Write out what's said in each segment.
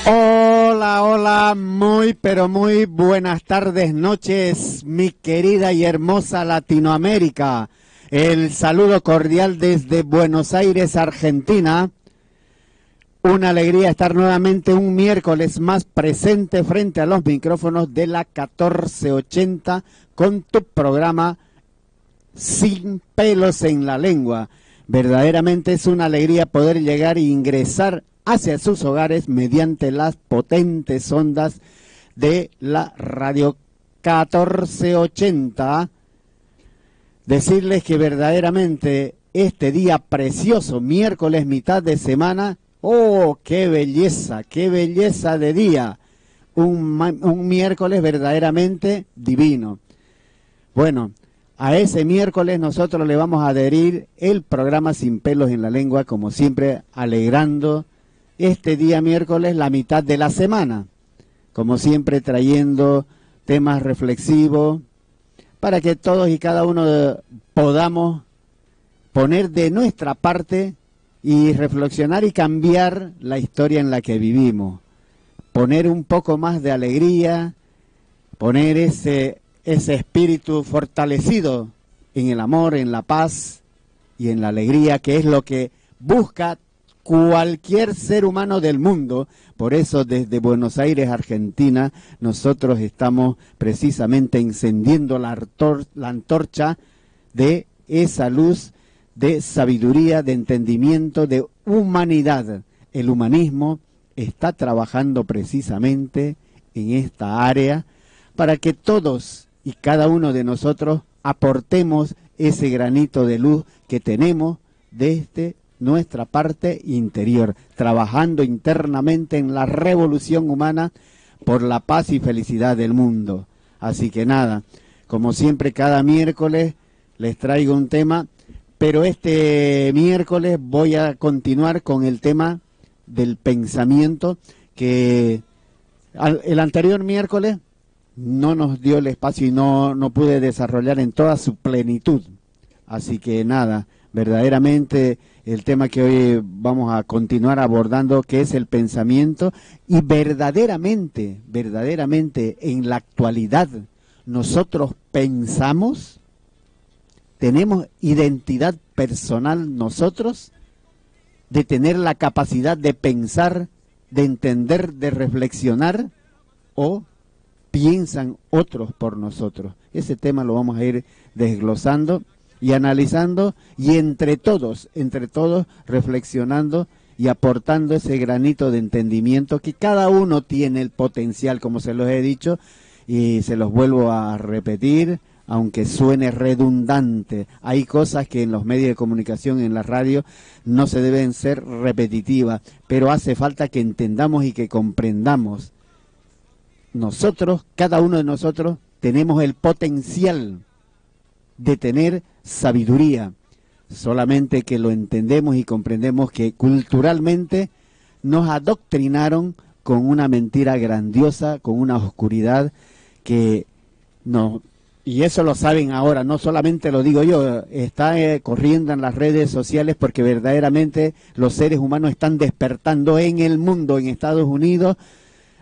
Hola, hola, muy pero muy buenas tardes, noches, mi querida y hermosa Latinoamérica. El saludo cordial desde Buenos Aires, Argentina. Una alegría estar nuevamente un miércoles más presente frente a los micrófonos de la 1480 con tu programa Sin Pelos en la Lengua. Verdaderamente es una alegría poder llegar e ingresar hacia sus hogares mediante las potentes ondas de la radio 1480. Decirles que verdaderamente este día precioso, miércoles, mitad de semana, ¡oh, qué belleza de día! Un miércoles verdaderamente divino. Bueno, a ese miércoles nosotros le vamos a adherir el programa Sin Pelos en la Lengua, como siempre, alegrando este día miércoles la mitad de la semana, como siempre trayendo temas reflexivos para que todos y cada uno podamos poner de nuestra parte y reflexionar y cambiar la historia en la que vivimos, poner un poco más de alegría, poner ese espíritu fortalecido en el amor, en la paz y en la alegría, que es lo que busca cualquier ser humano del mundo. Por eso desde Buenos Aires, Argentina, nosotros estamos precisamente encendiendo la antorcha de esa luz de sabiduría, de entendimiento, de humanidad. El humanismo está trabajando precisamente en esta área para que todos y cada uno de nosotros aportemos ese granito de luz que tenemos desde nuestra parte interior, trabajando internamente en la revolución humana por la paz y felicidad del mundo. Así que nada, como siempre cada miércoles les traigo un tema, pero este miércoles voy a continuar con el tema del pensamiento que el anterior miércoles no nos dio el espacio y no pude desarrollar en toda su plenitud. Así que nada, verdaderamente el tema que hoy vamos a continuar abordando, que es el pensamiento, y verdaderamente en la actualidad nosotros pensamos, tenemos identidad personal nosotros, de tener la capacidad de pensar, de entender, de reflexionar, o piensan otros por nosotros. Ese tema lo vamos a ir desglosando y analizando, y entre todos reflexionando y aportando ese granito de entendimiento que cada uno tiene el potencial, como se los he dicho, y se los vuelvo a repetir, aunque suene redundante. Hay cosas que en los medios de comunicación, en la radio, no se deben ser repetitivas, pero hace falta que entendamos y que comprendamos. Nosotros, cada uno de nosotros, tenemos el potencial de tener sabiduría, solamente que lo entendemos y comprendemos que culturalmente nos adoctrinaron con una mentira grandiosa, con una oscuridad que no, y eso lo saben ahora, no solamente lo digo yo, está corriendo en las redes sociales, porque verdaderamente los seres humanos están despertando en el mundo, en Estados Unidos,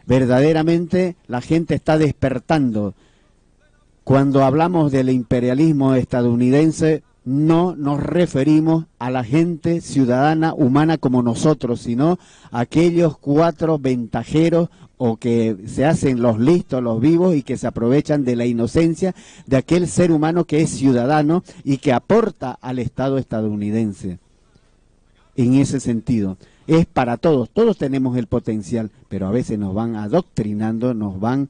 verdaderamente la gente está despertando. Cuando hablamos del imperialismo estadounidense, no nos referimos a la gente ciudadana humana como nosotros, sino a aquellos cuatro ventajeros o que se hacen los listos, los vivos, y que se aprovechan de la inocencia de aquel ser humano que es ciudadano y que aporta al Estado estadounidense. En ese sentido, es para todos, todos tenemos el potencial, pero a veces nos van adoctrinando, nos van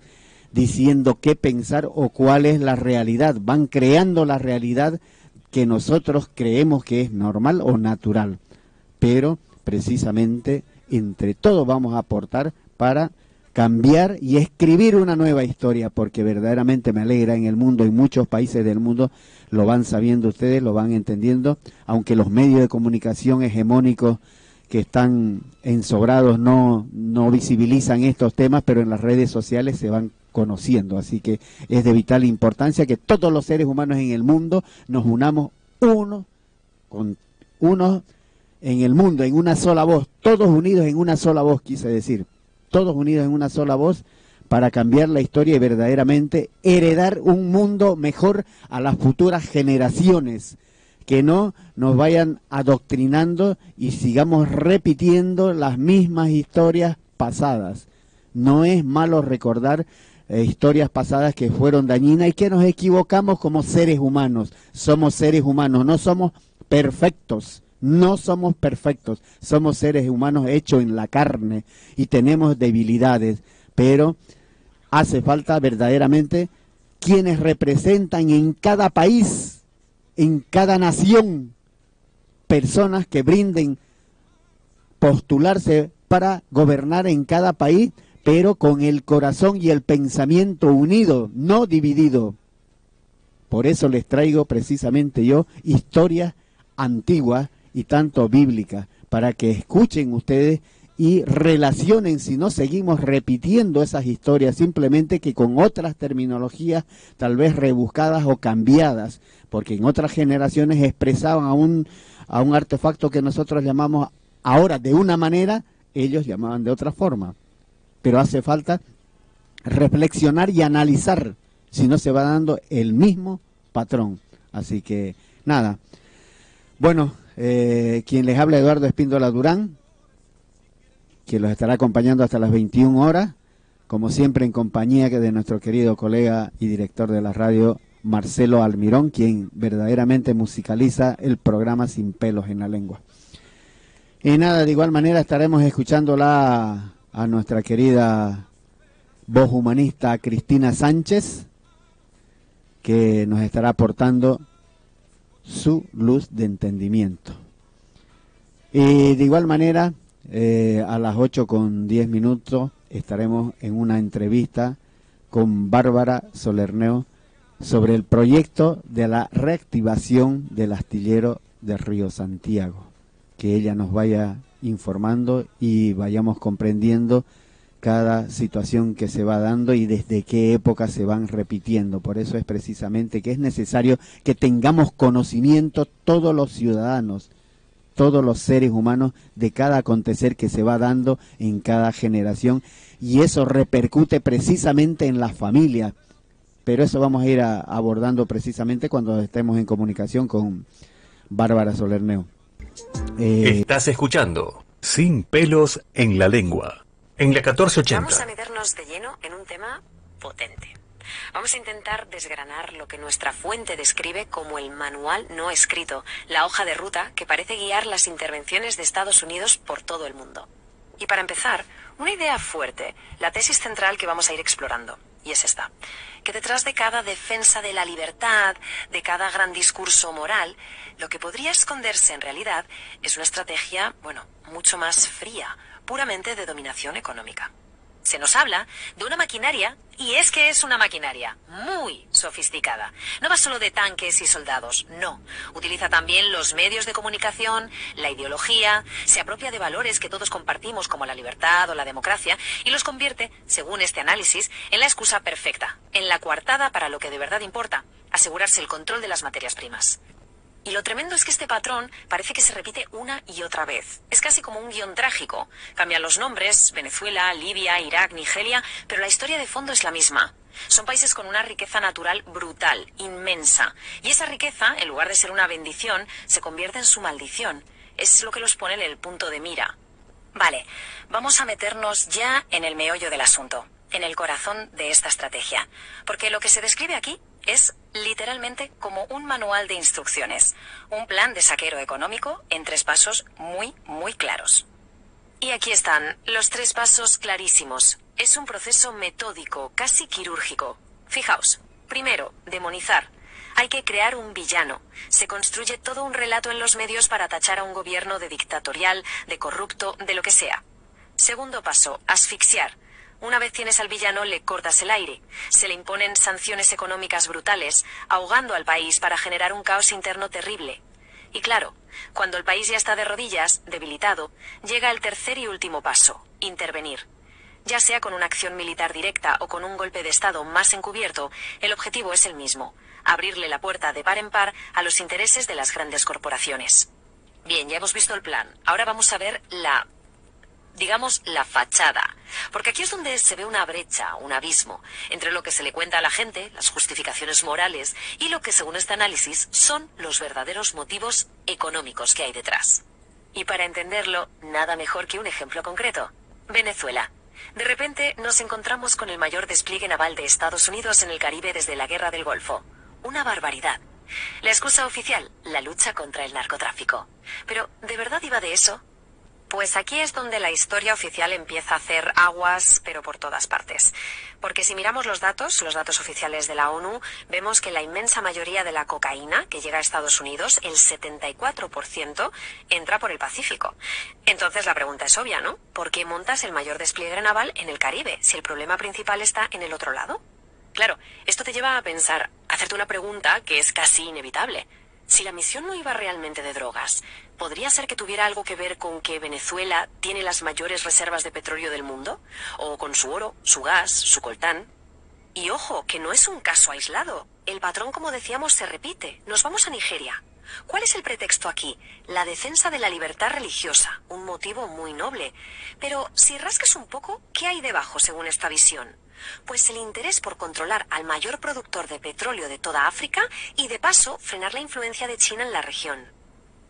diciendo qué pensar o cuál es la realidad, van creando la realidad que nosotros creemos que es normal o natural, pero precisamente entre todos vamos a aportar para cambiar y escribir una nueva historia, porque verdaderamente me alegra en el mundo, en muchos países del mundo lo van sabiendo ustedes, lo van entendiendo, aunque los medios de comunicación hegemónicos que están ensobrados no visibilizan estos temas, pero en las redes sociales se van conociendo, así que es de vital importancia que todos los seres humanos en el mundo nos unamos uno en el mundo, en una sola voz, todos unidos en una sola voz, quise decir, todos unidos en una sola voz para cambiar la historia y verdaderamente heredar un mundo mejor a las futuras generaciones, que no nos vayan adoctrinando y sigamos repitiendo las mismas historias pasadas. No es malo recordar historias pasadas que fueron dañinas y que nos equivocamos como seres humanos. Somos seres humanos, no somos perfectos. No somos perfectos, somos seres humanos hechos en la carne y tenemos debilidades, pero hace falta verdaderamente quienes representan en cada país, en cada nación, personas que brinden postularse para gobernar en cada país, pero con el corazón y el pensamiento unido, no dividido. Por eso les traigo precisamente yo historias antiguas y tanto bíblicas, para que escuchen ustedes y relacionen, si no seguimos repitiendo esas historias, simplemente que con otras terminologías tal vez rebuscadas o cambiadas, porque en otras generaciones expresaban a un artefacto que nosotros llamamos ahora de una manera, ellos llamaban de otra forma. Pero hace falta reflexionar y analizar, si no se va dando el mismo patrón. Así que, nada. Bueno, quien les habla, Eduardo Espíndola Durán, quien los estará acompañando hasta las 21 horas, como siempre en compañía de nuestro querido colega y director de la radio, Marcelo Almirón, quien verdaderamente musicaliza el programa Sin Pelos en la Lengua. Y nada, de igual manera estaremos escuchándola a nuestra querida voz humanista Cristina Sánchez, que nos estará aportando su luz de entendimiento. Y de igual manera, a las 8:10 estaremos en una entrevista con Bárbara Solerneo sobre el proyecto de la reactivación del astillero de Río Santiago, que ella nos vaya informando y vayamos comprendiendo cada situación que se va dando y desde qué época se van repitiendo. Por eso es precisamente que es necesario que tengamos conocimiento todos los ciudadanos, todos los seres humanos, de cada acontecer que se va dando en cada generación, y eso repercute precisamente en las familias. Pero eso vamos a ir abordando precisamente cuando estemos en comunicación con Bárbara Solerneo. Estás escuchando Sin Pelos en la Lengua, en la 1480. Vamos a meternos de lleno en un tema potente. Vamos a intentar desgranar lo que nuestra fuente describe como el manual no escrito, la hoja de ruta que parece guiar las intervenciones de Estados Unidos por todo el mundo. Y para empezar, una idea fuerte, la tesis central que vamos a ir explorando, y es esta: que detrás de cada defensa de la libertad, de cada gran discurso moral, lo que podría esconderse en realidad es una estrategia, mucho más fría, puramente de dominación económica. Se nos habla de una maquinaria, y es que es una maquinaria muy sofisticada. No va solo de tanques y soldados, no. Utiliza también los medios de comunicación, la ideología, se apropia de valores que todos compartimos como la libertad o la democracia y los convierte, según este análisis, en la excusa perfecta, en la coartada para lo que de verdad importa: asegurarse el control de las materias primas. Y lo tremendo es que este patrón parece que se repite una y otra vez. Es casi como un guión trágico. Cambian los nombres: Venezuela, Libia, Irak, Nigeria, pero la historia de fondo es la misma. Son países con una riqueza natural brutal, inmensa. Y esa riqueza, en lugar de ser una bendición, se convierte en su maldición. Es lo que los pone en el punto de mira. Vale, vamos a meternos ya en el meollo del asunto, en el corazón de esta estrategia. Porque lo que se describe aquí es literalmente como un manual de instrucciones, un plan de saqueo económico en 3 pasos muy, muy claros. Y aquí están los 3 pasos clarísimos. Es un proceso metódico, casi quirúrgico. Fijaos, primero, demonizar. Hay que crear un villano. Se construye todo un relato en los medios para tachar a un gobierno de dictatorial, de corrupto, de lo que sea. Segundo paso, asfixiar. Una vez tienes al villano, le cortas el aire. Se le imponen sanciones económicas brutales, ahogando al país para generar un caos interno terrible. Y claro, cuando el país ya está de rodillas, debilitado, llega el tercer y último paso: intervenir. Ya sea con una acción militar directa o con un golpe de Estado más encubierto, el objetivo es el mismo: abrirle la puerta de par en par a los intereses de las grandes corporaciones. Bien, ya hemos visto el plan. Ahora vamos a ver la digamos la fachada, porque aquí es donde se ve una brecha, un abismo, entre lo que se le cuenta a la gente, las justificaciones morales, y lo que según este análisis son los verdaderos motivos económicos que hay detrás. Y para entenderlo, nada mejor que un ejemplo concreto. Venezuela. De repente nos encontramos con el mayor despliegue naval de Estados Unidos en el Caribe desde la Guerra del Golfo. Una barbaridad. La excusa oficial, la lucha contra el narcotráfico. Pero, ¿de verdad iba de eso? Pues aquí es donde la historia oficial empieza a hacer aguas, pero por todas partes. Porque si miramos los datos oficiales de la ONU, vemos que la inmensa mayoría de la cocaína que llega a Estados Unidos, el 74%, entra por el Pacífico. Entonces la pregunta es obvia, ¿no? ¿Por qué montas el mayor despliegue naval en el Caribe, si el problema principal está en el otro lado? Claro, esto te lleva a pensar, a hacerte una pregunta que es casi inevitable. Si la misión no iba realmente de drogas, ¿podría ser que tuviera algo que ver con que Venezuela tiene las mayores reservas de petróleo del mundo? ¿O con su oro, su gas, su coltán? Y ojo, que no es un caso aislado. El patrón, como decíamos, se repite. Nos vamos a Nigeria. ¿Cuál es el pretexto aquí? La defensa de la libertad religiosa, un motivo muy noble. Pero si rascas un poco, ¿qué hay debajo según esta visión? Pues el interés por controlar al mayor productor de petróleo de toda África y, de paso, frenar la influencia de China en la región.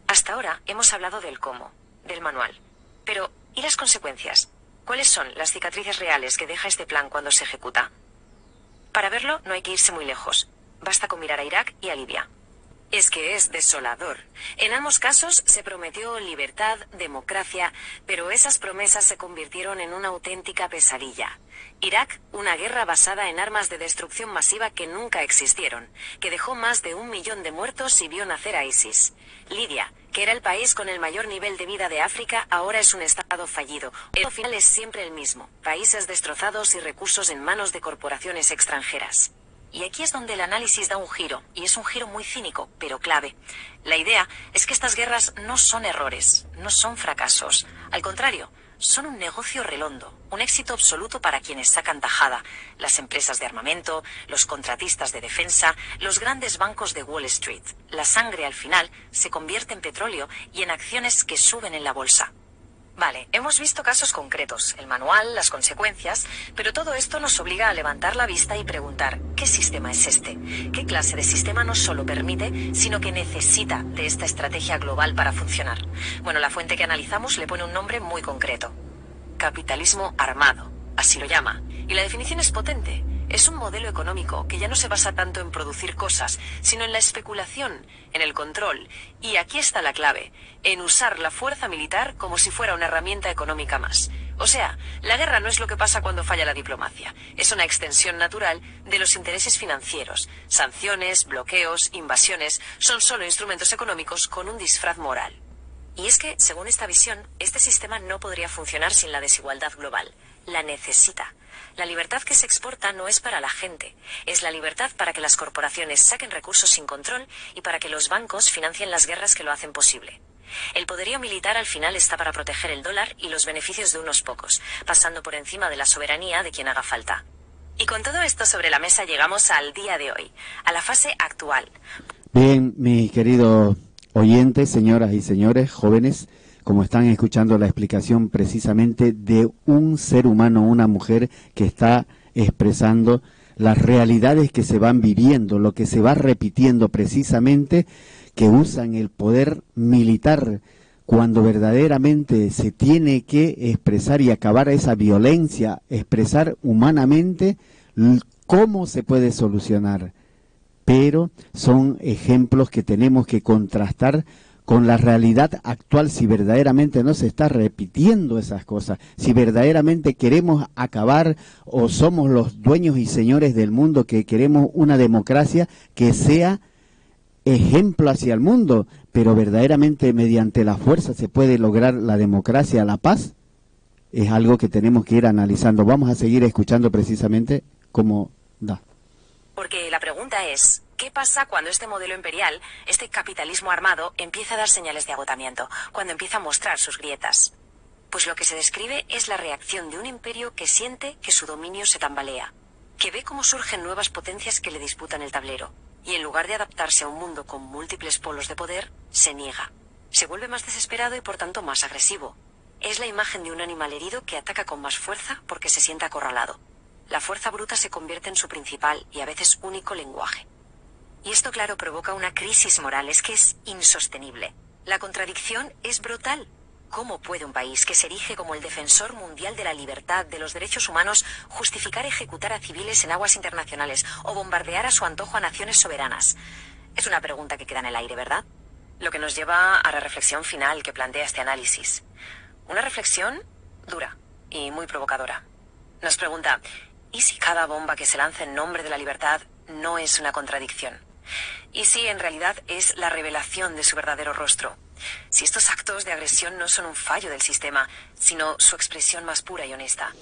Hasta ahora hemos hablado del cómo, del manual. Pero, ¿y las consecuencias? ¿Cuáles son las cicatrices reales que deja este plan cuando se ejecuta? Para verlo no hay que irse muy lejos. Basta con mirar a Irak y a Libia. Es que es desolador. En ambos casos se prometió libertad, democracia, pero esas promesas se convirtieron en una auténtica pesadilla. Irak, una guerra basada en armas de destrucción masiva que nunca existieron, que dejó más de 1 millón de muertos y vio nacer a ISIS. Libia, que era el país con el mayor nivel de vida de África, ahora es un estado fallido. El final es siempre el mismo: países destrozados y recursos en manos de corporaciones extranjeras. Y aquí es donde el análisis da un giro, y es un giro muy cínico, pero clave. La idea es que estas guerras no son errores, no son fracasos. Al contrario, son un negocio redondo, un éxito absoluto para quienes sacan tajada: las empresas de armamento, los contratistas de defensa, los grandes bancos de Wall Street. La sangre al final se convierte en petróleo y en acciones que suben en la bolsa. Vale, hemos visto casos concretos, el manual, las consecuencias, pero todo esto nos obliga a levantar la vista y preguntar: ¿qué sistema es este? ¿Qué clase de sistema no solo permite, sino que necesita de esta estrategia global para funcionar? Bueno, la fuente que analizamos le pone un nombre muy concreto: capitalismo armado, así lo llama. Y la definición es potente. Es un modelo económico que ya no se basa tanto en producir cosas, sino en la especulación, en el control. Y aquí está la clave: en usar la fuerza militar como si fuera una herramienta económica más. O sea, la guerra no es lo que pasa cuando falla la diplomacia. Es una extensión natural de los intereses financieros. Sanciones, bloqueos, invasiones son solo instrumentos económicos con un disfraz moral. Y es que, según esta visión, este sistema no podría funcionar sin la desigualdad global. La necesita. La libertad que se exporta no es para la gente, es la libertad para que las corporaciones saquen recursos sin control y para que los bancos financien las guerras que lo hacen posible. El poderío militar al final está para proteger el dólar y los beneficios de unos pocos, pasando por encima de la soberanía de quien haga falta. Y con todo esto sobre la mesa llegamos al día de hoy, a la fase actual. Bien, mis queridos oyentes, señoras y señores, jóvenes, como están escuchando la explicación precisamente de un ser humano, una mujer que está expresando las realidades que se van viviendo, lo que se va repitiendo precisamente, que usan el poder militar cuando verdaderamente se tiene que expresar y acabar esa violencia, expresar humanamente cómo se puede solucionar. Pero son ejemplos que tenemos que contrastar con la realidad actual, si verdaderamente no se está repitiendo esas cosas, si verdaderamente queremos acabar o somos los dueños y señores del mundo, que queremos una democracia que sea ejemplo hacia el mundo, pero verdaderamente mediante la fuerza se puede lograr la democracia, la paz. Es algo que tenemos que ir analizando. Vamos a seguir escuchando precisamente cómo da. Porque la pregunta es: ¿qué pasa cuando este modelo imperial, este capitalismo armado, empieza a dar señales de agotamiento, cuando empieza a mostrar sus grietas? Pues lo que se describe es la reacción de un imperio que siente que su dominio se tambalea, que ve cómo surgen nuevas potencias que le disputan el tablero, y en lugar de adaptarse a un mundo con múltiples polos de poder, se niega. Se vuelve más desesperado y por tanto más agresivo. Es la imagen de un animal herido que ataca con más fuerza porque se siente acorralado. La fuerza bruta se convierte en su principal y a veces único lenguaje. Y esto, claro, provoca una crisis moral, es que es insostenible. La contradicción es brutal. ¿Cómo puede un país que se erige como el defensor mundial de la libertad, de los derechos humanos, justificar ejecutar a civiles en aguas internacionales o bombardear a su antojo a naciones soberanas? Es una pregunta que queda en el aire, ¿verdad? Lo que nos lleva a la reflexión final que plantea este análisis. Una reflexión dura y muy provocadora. Nos pregunta, ¿y si cada bomba que se lanza en nombre de la libertad no es una contradicción? ¿Y si en realidad es la revelación de su verdadero rostro? Si estos actos de agresión no son un fallo del sistema, sino su expresión más pura y honesta.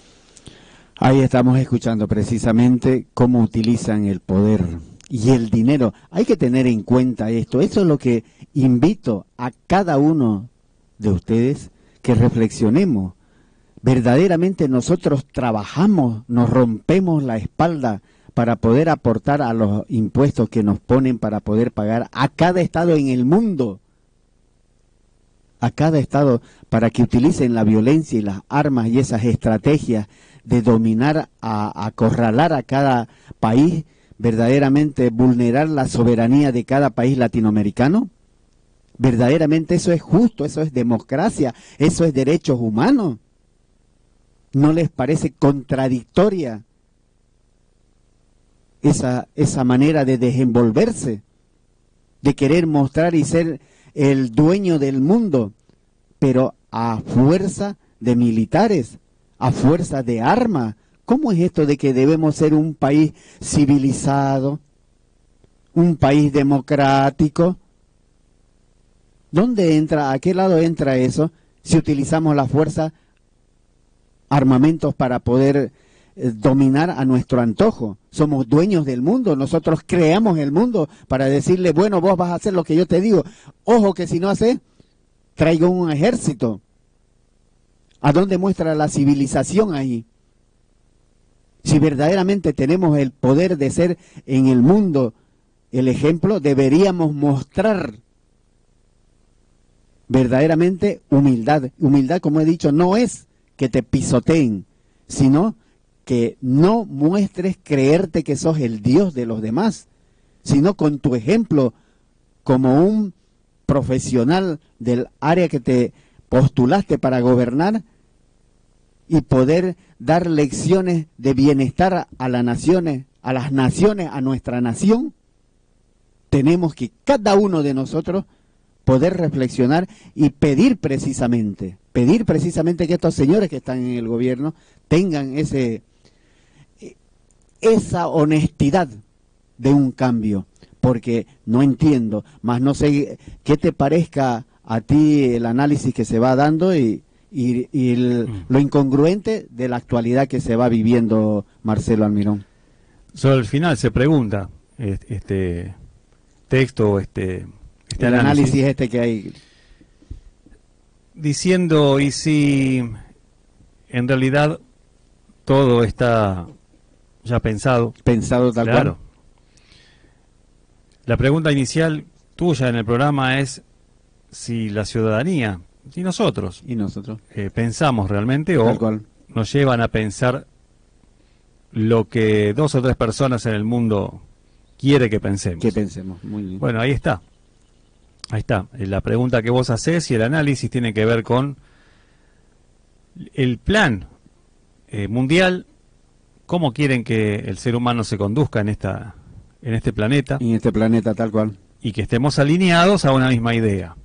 Ahí estamos escuchando precisamente cómo utilizan el poder y el dinero. Hay que tener en cuenta esto. Eso es lo que invito a cada uno de ustedes que reflexionemos. Verdaderamente nosotros trabajamos, nos rompemos la espalda para poder aportar a los impuestos que nos ponen para poder pagar a cada estado en el mundo. A cada estado para que utilicen la violencia y las armas y esas estrategias de dominar, acorralar a cada país, verdaderamente vulnerar la soberanía de cada país latinoamericano. Verdaderamente eso es justo, eso es democracia, eso es derechos humanos. ¿No les parece contradictoria esa manera de desenvolverse, de querer mostrar y ser el dueño del mundo, pero a fuerza de militares, a fuerza de armas? ¿Cómo es esto de que debemos ser un país civilizado, un país democrático? ¿Dónde entra, a qué lado entra eso si utilizamos la fuerza, armamentos para poder dominar a nuestro antojo? Somos dueños del mundo, nosotros creamos el mundo para decirle, bueno, vos vas a hacer lo que yo te digo. Ojo que si no haces, traigo un ejército. ¿A dónde muestra la civilización ahí? Si verdaderamente tenemos el poder de ser en el mundo el ejemplo, deberíamos mostrar verdaderamente humildad. Humildad, como he dicho, no es que te pisoteen, sino que no muestres creerte que sos el Dios de los demás, sino con tu ejemplo como un profesional del área que te postulaste para gobernar y poder dar lecciones de bienestar a las naciones, a nuestra nación. Tenemos que cada uno de nosotros poder reflexionar y pedir precisamente que estos señores que están en el gobierno tengan esa honestidad de un cambio, porque no entiendo, más no sé qué te parezca a ti el análisis que se va dando y lo incongruente de la actualidad que se va viviendo, Marcelo Almirón. Sobre el final se pregunta este texto, el análisis que hay, diciendo, y si en realidad todo está ya pensado tal claro. cual. La pregunta inicial tuya en el programa es si la ciudadanía y nosotros pensamos realmente o nos llevan a pensar lo que 2 o 3 personas en el mundo quiere que pensemos. Que pensemos, muy bien. Bueno, ahí está. La pregunta que vos hacés y el análisis tiene que ver con el plan mundial, cómo quieren que el ser humano se conduzca en este planeta. En este planeta, tal cual. Y que estemos alineados a una misma idea.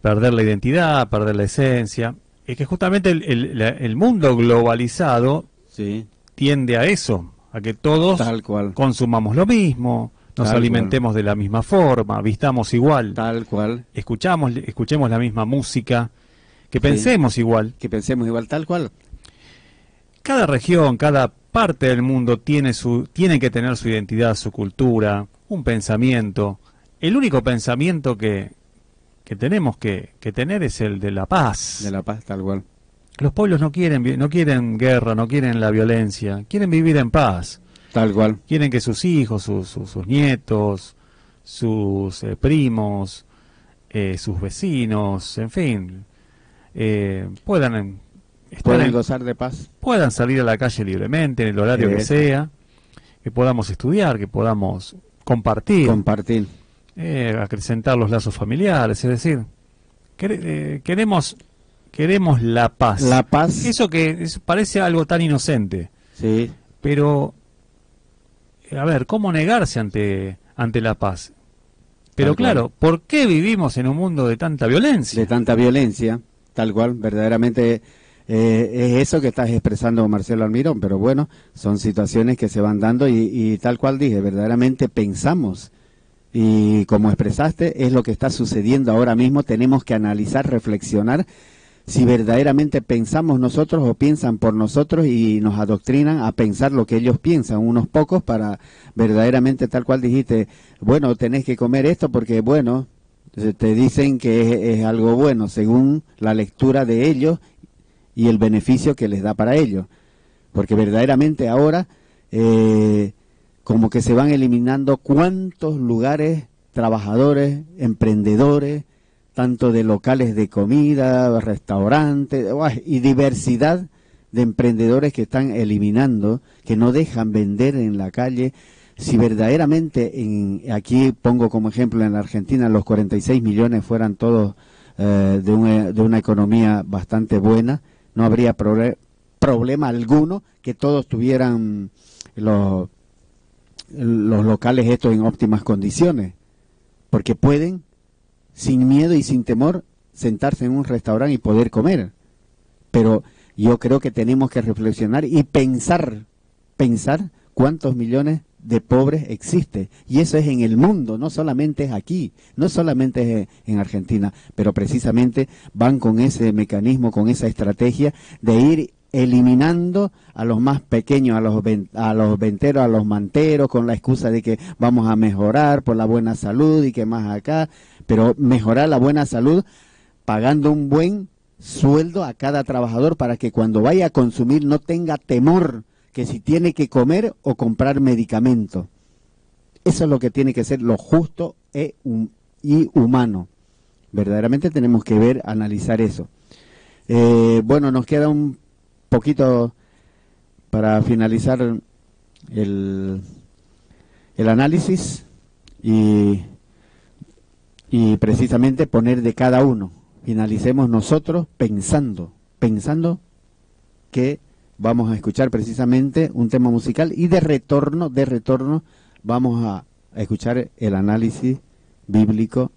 Perder la identidad, perder la esencia. Es que justamente el mundo globalizado tiende a eso, a que todos tal cual consumamos lo mismo, nos alimentemos de la misma forma, vistamos igual, tal cual, escuchemos la misma música, que pensemos igual. Que pensemos igual, tal cual. Cada región, cada parte del mundo tiene que tener su identidad, su cultura, un pensamiento. El único pensamiento que tenemos que tener es el de la paz. De la paz, tal cual. Los pueblos no quieren guerra, no quieren la violencia, quieren vivir en paz. Tal cual. Quieren que sus hijos, sus nietos, sus primos, sus vecinos, en fin, puedan gozar de paz, puedan salir a la calle libremente en el horario que sea, que podamos estudiar, que podamos compartir, acrecentar los lazos familiares, es decir, queremos la paz. La paz. Eso parece algo tan inocente. Sí. Pero, a ver, ¿cómo negarse ante la paz? Pero claro, ¿por qué vivimos en un mundo de tanta violencia? De tanta violencia, tal cual, verdaderamente es eso que estás expresando, Marcelo Almirón, pero bueno, son situaciones que se van dando y tal cual dije, verdaderamente pensamos, y como expresaste, es lo que está sucediendo ahora mismo. Tenemos que analizar, reflexionar, si verdaderamente pensamos nosotros o piensan por nosotros y nos adoctrinan a pensar lo que ellos piensan, unos pocos, para verdaderamente, tal cual dijiste, bueno, tenés que comer esto porque, bueno, te dicen que es algo bueno según la lectura de ellos y el beneficio que les da para ellos. Porque verdaderamente ahora, como que se van eliminando cuántos lugares, trabajadores, emprendedores, tanto de locales de comida, restaurantes, y diversidad de emprendedores que están eliminando, que no dejan vender en la calle. Si verdaderamente, aquí pongo como ejemplo en la Argentina, los 46 millones fueran todos de una economía bastante buena, no habría problema alguno que todos tuvieran los locales estos en óptimas condiciones, porque pueden, sin miedo y sin temor, sentarse en un restaurante y poder comer. Pero yo creo que tenemos que reflexionar y pensar cuántos millones de pobres existe, y eso es en el mundo, no solamente es aquí, no solamente es en Argentina, pero precisamente van con ese mecanismo, con esa estrategia de ir eliminando a los más pequeños, a los venteros, a los manteros, con la excusa de que vamos a mejorar por la buena salud y que más acá, pero mejorar la buena salud pagando un buen sueldo a cada trabajador para que cuando vaya a consumir no tenga temor que si tiene que comer o comprar medicamentos. Eso es lo que tiene que ser lo justo y humano. Verdaderamente tenemos que ver, analizar eso. Bueno, nos queda un poquito para finalizar el análisis y precisamente poner de cada uno. Finalicemos nosotros pensando que vamos a escuchar precisamente un tema musical y de retorno vamos a escuchar el análisis bíblico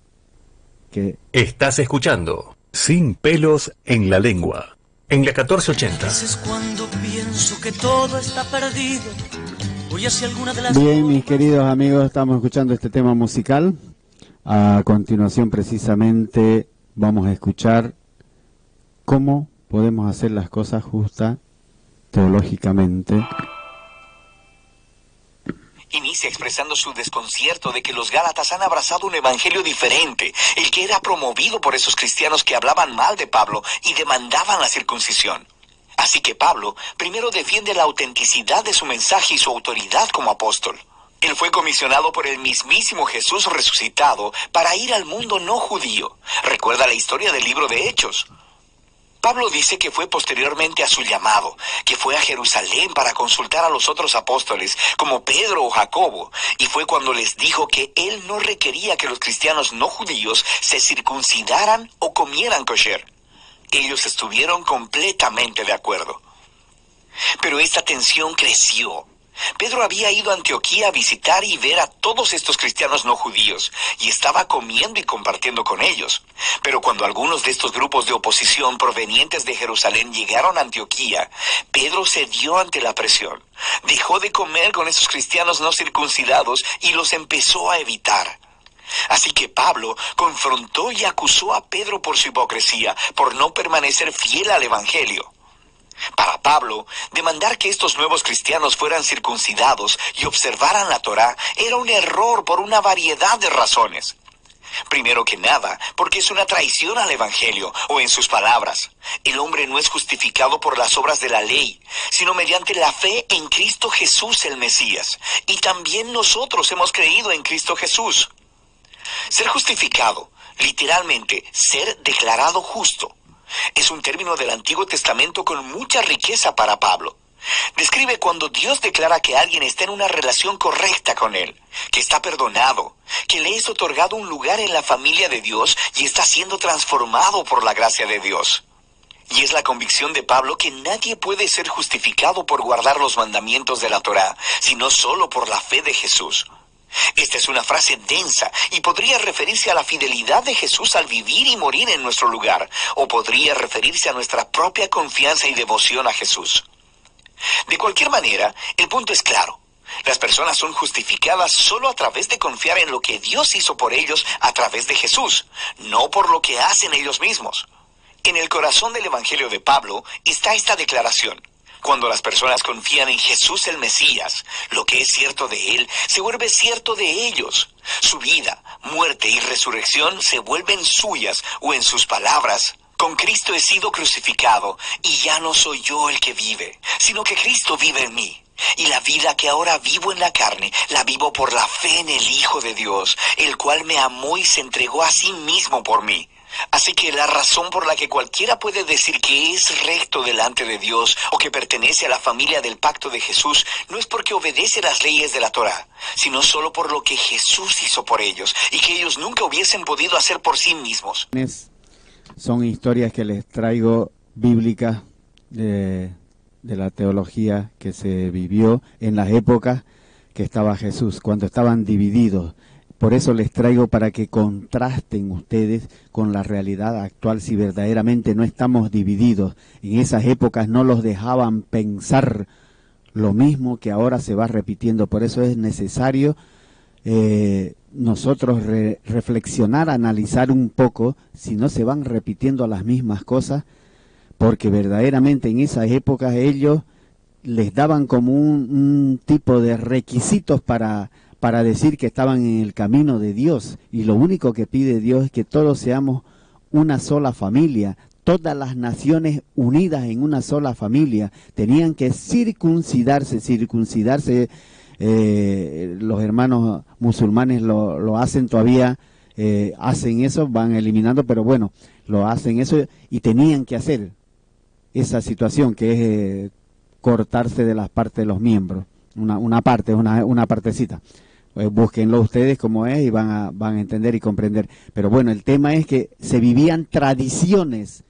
que... Estás escuchando Sin Pelos en la Lengua, en la 1480. Cuando pienso que todo está perdido, voy hacia alguna de las... Bien, mis queridos amigos, estamos escuchando este tema musical. A continuación, precisamente, vamos a escuchar cómo podemos hacer las cosas justas teológicamente. Inicia expresando su desconcierto de que los Gálatas han abrazado un evangelio diferente, el que era promovido por esos cristianos que hablaban mal de Pablo y demandaban la circuncisión. Así que Pablo primero defiende la autenticidad de su mensaje y su autoridad como apóstol. Él fue comisionado por el mismísimo Jesús resucitado para ir al mundo no judío. Recuerda la historia del libro de Hechos. Pablo dice que fue posteriormente a su llamado, que fue a Jerusalén para consultar a los otros apóstoles, como Pedro o Jacobo, y fue cuando les dijo que él no requería que los cristianos no judíos se circuncidaran o comieran kosher. Ellos estuvieron completamente de acuerdo. Pero esta tensión creció. Pedro había ido a Antioquía a visitar y ver a todos estos cristianos no judíos, y estaba comiendo y compartiendo con ellos. Pero cuando algunos de estos grupos de oposición provenientes de Jerusalén llegaron a Antioquía, Pedro cedió ante la presión. Dejó de comer con esos cristianos no circuncidados y los empezó a evitar. Así que Pablo confrontó y acusó a Pedro por su hipocresía, por no permanecer fiel al evangelio. Para Pablo, demandar que estos nuevos cristianos fueran circuncidados y observaran la Torá era un error por una variedad de razones. Primero que nada, porque es una traición al evangelio, o en sus palabras, el hombre no es justificado por las obras de la ley, sino mediante la fe en Cristo Jesús el Mesías, y también nosotros hemos creído en Cristo Jesús. Ser justificado, literalmente, ser declarado justo, Es un término del Antiguo Testamento con mucha riqueza para Pablo. Describe cuando Dios declara que alguien está en una relación correcta con Él, que está perdonado, que le es otorgado un lugar en la familia de Dios y está siendo transformado por la gracia de Dios. Y es la convicción de Pablo que nadie puede ser justificado por guardar los mandamientos de la Torá, sino solo por la fe de Jesús. Esta es una frase densa y podría referirse a la fidelidad de Jesús al vivir y morir en nuestro lugar, o podría referirse a nuestra propia confianza y devoción a Jesús. De cualquier manera, el punto es claro. Las personas son justificadas solo a través de confiar en lo que Dios hizo por ellos a través de Jesús, no por lo que hacen ellos mismos. En el corazón del Evangelio de Pablo está esta declaración. Cuando las personas confían en Jesús el Mesías, lo que es cierto de Él se vuelve cierto de ellos. Su vida, muerte y resurrección se vuelven suyas, o en sus palabras, con Cristo he sido crucificado, y ya no soy yo el que vive, sino que Cristo vive en mí. Y la vida que ahora vivo en la carne, la vivo por la fe en el Hijo de Dios, el cual me amó y se entregó a sí mismo por mí. Así que la razón por la que cualquiera puede decir que es recto delante de Dios o que pertenece a la familia del pacto de Jesús no es porque obedece las leyes de la Torá, sino solo por lo que Jesús hizo por ellos y que ellos nunca hubiesen podido hacer por sí mismos. Son historias que les traigo bíblicas de la teología que se vivió en las épocas que estaba Jesús, cuando estaban divididos. Por eso les traigo para que contrasten ustedes con la realidad actual, si verdaderamente no estamos divididos. En esas épocas no los dejaban pensar lo mismo que ahora se va repitiendo. Por eso es necesario nosotros reflexionar, analizar un poco si no se van repitiendo las mismas cosas, porque verdaderamente en esas épocas ellos les daban como un tipo de requisitos para decir que estaban en el camino de Dios, y lo único que pide Dios es que todos seamos una sola familia, todas las naciones unidas en una sola familia. Tenían que circuncidarse, los hermanos musulmanes lo hacen todavía, hacen eso, van eliminando, pero bueno, lo hacen eso, y tenían que hacer esa situación que es cortarse de las partes de los miembros, una partecita. Búsquenlo ustedes como es y van a entender y comprender. Pero bueno, el tema es que se vivían tradiciones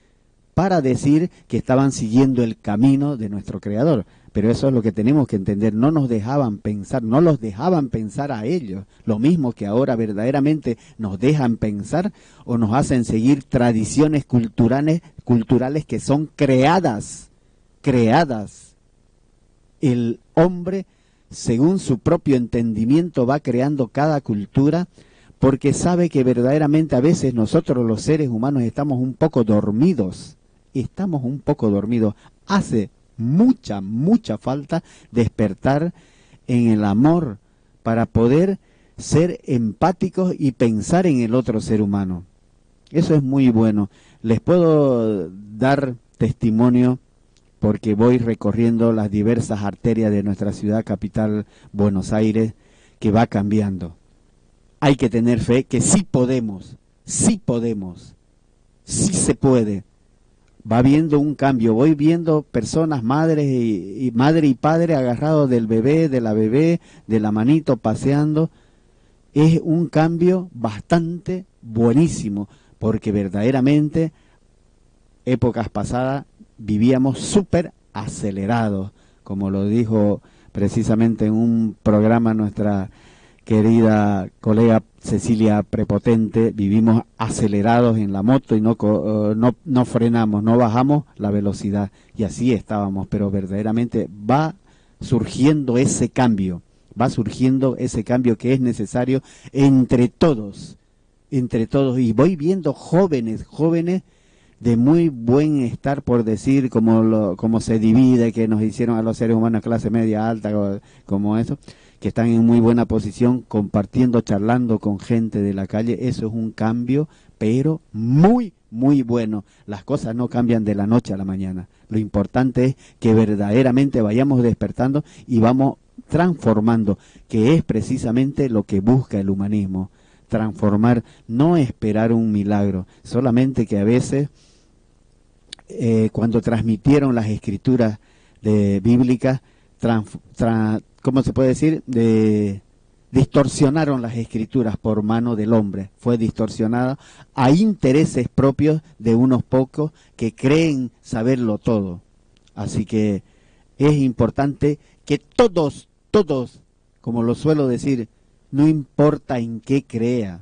para decir que estaban siguiendo el camino de nuestro Creador. Pero eso es lo que tenemos que entender. No nos dejaban pensar, no los dejaban pensar a ellos. Lo mismo que ahora verdaderamente nos dejan pensar o nos hacen seguir tradiciones culturales que son creadas. El hombre, según su propio entendimiento, va creando cada cultura, porque sabe que verdaderamente a veces nosotros los seres humanos estamos un poco dormidos. Hace mucha falta despertar en el amor para poder ser empáticos y pensar en el otro ser humano. Eso es muy bueno. Les puedo dar testimonio porque voy recorriendo las diversas arterias de nuestra ciudad capital, Buenos Aires, que va cambiando. Hay que tener fe que sí podemos, sí se puede. Va viendo un cambio, voy viendo personas, madre y padre agarrados del bebé, de la bebé, de la manito paseando. Es un cambio bastante buenísimo, porque verdaderamente épocas pasadas vivíamos súper acelerados, como lo dijo precisamente en un programa nuestra querida colega Cecilia Prepotente. Vivimos acelerados en la moto y no frenamos, no bajamos la velocidad, y así estábamos. Pero verdaderamente va surgiendo ese cambio que es necesario entre todos, y voy viendo jóvenes de muy buen estar, por decir, como se divide, que nos hicieron a los seres humanos clase media, alta, como eso, que están en muy buena posición, compartiendo, charlando con gente de la calle. Eso es un cambio, pero muy bueno. Las cosas no cambian de la noche a la mañana. Lo importante es que verdaderamente vayamos despertando y vamos transformando, que es precisamente lo que busca el humanismo. Transformar, no esperar un milagro, solamente que a veces cuando transmitieron las escrituras bíblicas, ¿cómo se puede decir? Distorsionaron las escrituras por mano del hombre. Fue distorsionada a intereses propios de unos pocos que creen saberlo todo. Así que es importante que todos, como lo suelo decir, no importa en qué crea,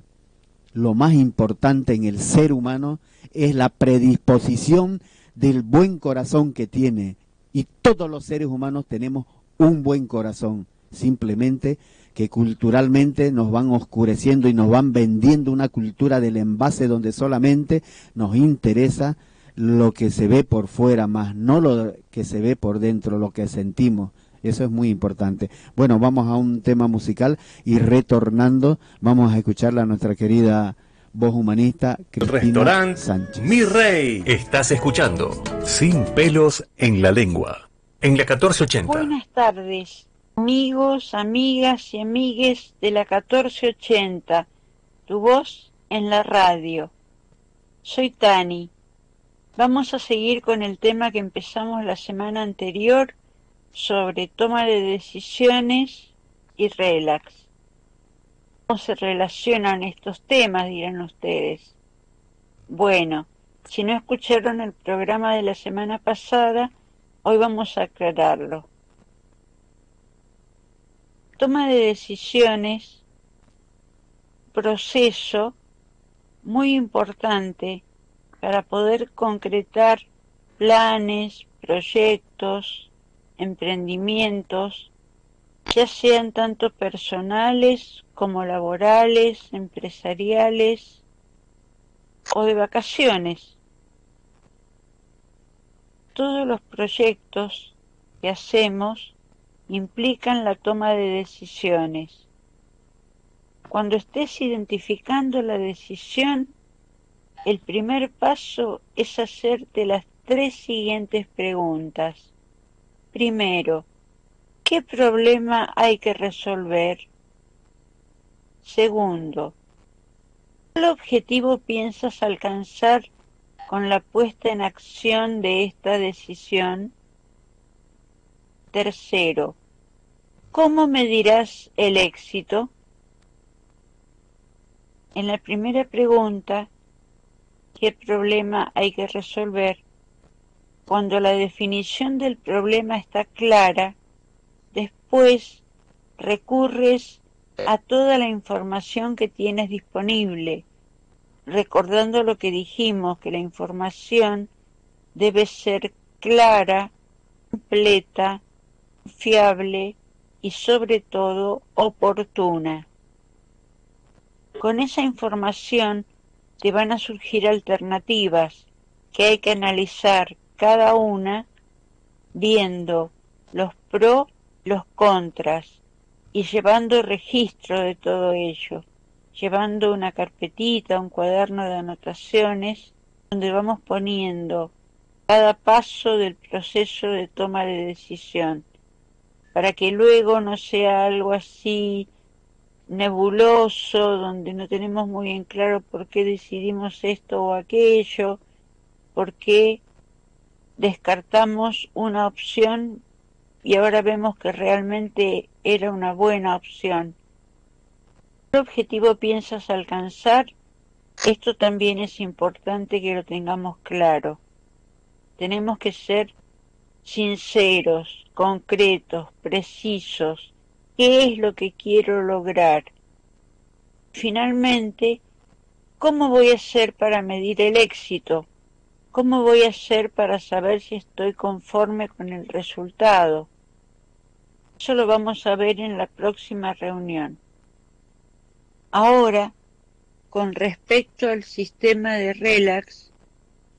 lo más importante en el ser humano es la predisposición del buen corazón que tiene. Y todos los seres humanos tenemos un buen corazón, simplemente que culturalmente nos van oscureciendo y nos van vendiendo una cultura del envase donde solamente nos interesa lo que se ve por fuera, más no lo que se ve por dentro, lo que sentimos. Eso es muy importante. Bueno, vamos a un tema musical y retornando vamos a escucharla a nuestra querida voz humanista Cristina Restaurant Sánchez. Mi Rey. Estás escuchando Sin Pelos en la Lengua, en la 1480. Buenas tardes, amigos, amigas y amigues de la 1480, tu voz en la radio. Soy Tani. Vamos a seguir con el tema que empezamos la semana anterior sobre toma de decisiones y relax. ¿Cómo se relacionan estos temas?, dirán ustedes. Bueno, si no escucharon el programa de la semana pasada, hoy vamos a aclararlo. Toma de decisiones, proceso muy importante para poder concretar planes, proyectos, emprendimientos, ya sean tanto personales como laborales, empresariales o de vacaciones. Todos los proyectos que hacemos implican la toma de decisiones. Cuando estés identificando la decisión, el primer paso es hacerte las 3 siguientes preguntas. Primero, ¿qué problema hay que resolver? Segundo, ¿qué objetivo piensas alcanzar con la puesta en acción de esta decisión? Tercero, ¿cómo medirás el éxito? En la primera pregunta, ¿qué problema hay que resolver? Cuando la definición del problema está clara, después recurres a toda la información que tienes disponible, recordando lo que dijimos, que la información debe ser clara, completa, fiable y sobre todo oportuna. Con esa información te van a surgir alternativas que hay que analizar cada una viendo los pros, los contras y llevando registro de todo ello, llevando una carpetita, un cuaderno de anotaciones donde vamos poniendo cada paso del proceso de toma de decisión, para que luego no sea algo así nebuloso, donde no tenemos muy en claro por qué decidimos esto o aquello, por qué descartamos una opción y ahora vemos que realmente era una buena opción. ¿Qué objetivo piensas alcanzar? Esto también es importante que lo tengamos claro. Tenemos que ser sinceros, concretos, precisos. ¿Qué es lo que quiero lograr? Finalmente, ¿cómo voy a hacer para medir el éxito? ¿Cómo voy a hacer para saber si estoy conforme con el resultado? Eso lo vamos a ver en la próxima reunión. Ahora, con respecto al sistema de relax,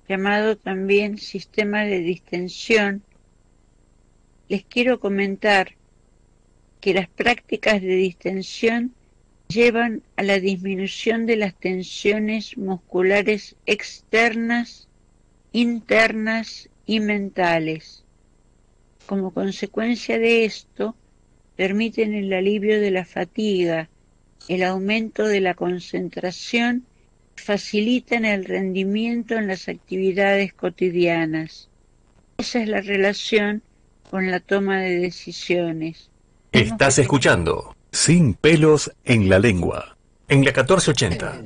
llamado también sistema de distensión, les quiero comentar que las prácticas de distensión llevan a la disminución de las tensiones musculares externas, internas y mentales. Como consecuencia de esto, permiten el alivio de la fatiga, el aumento de la concentración facilitan el rendimiento en las actividades cotidianas. Esa es la relación con la toma de decisiones. Estás escuchando Sin Pelos en la Lengua, en la 1480.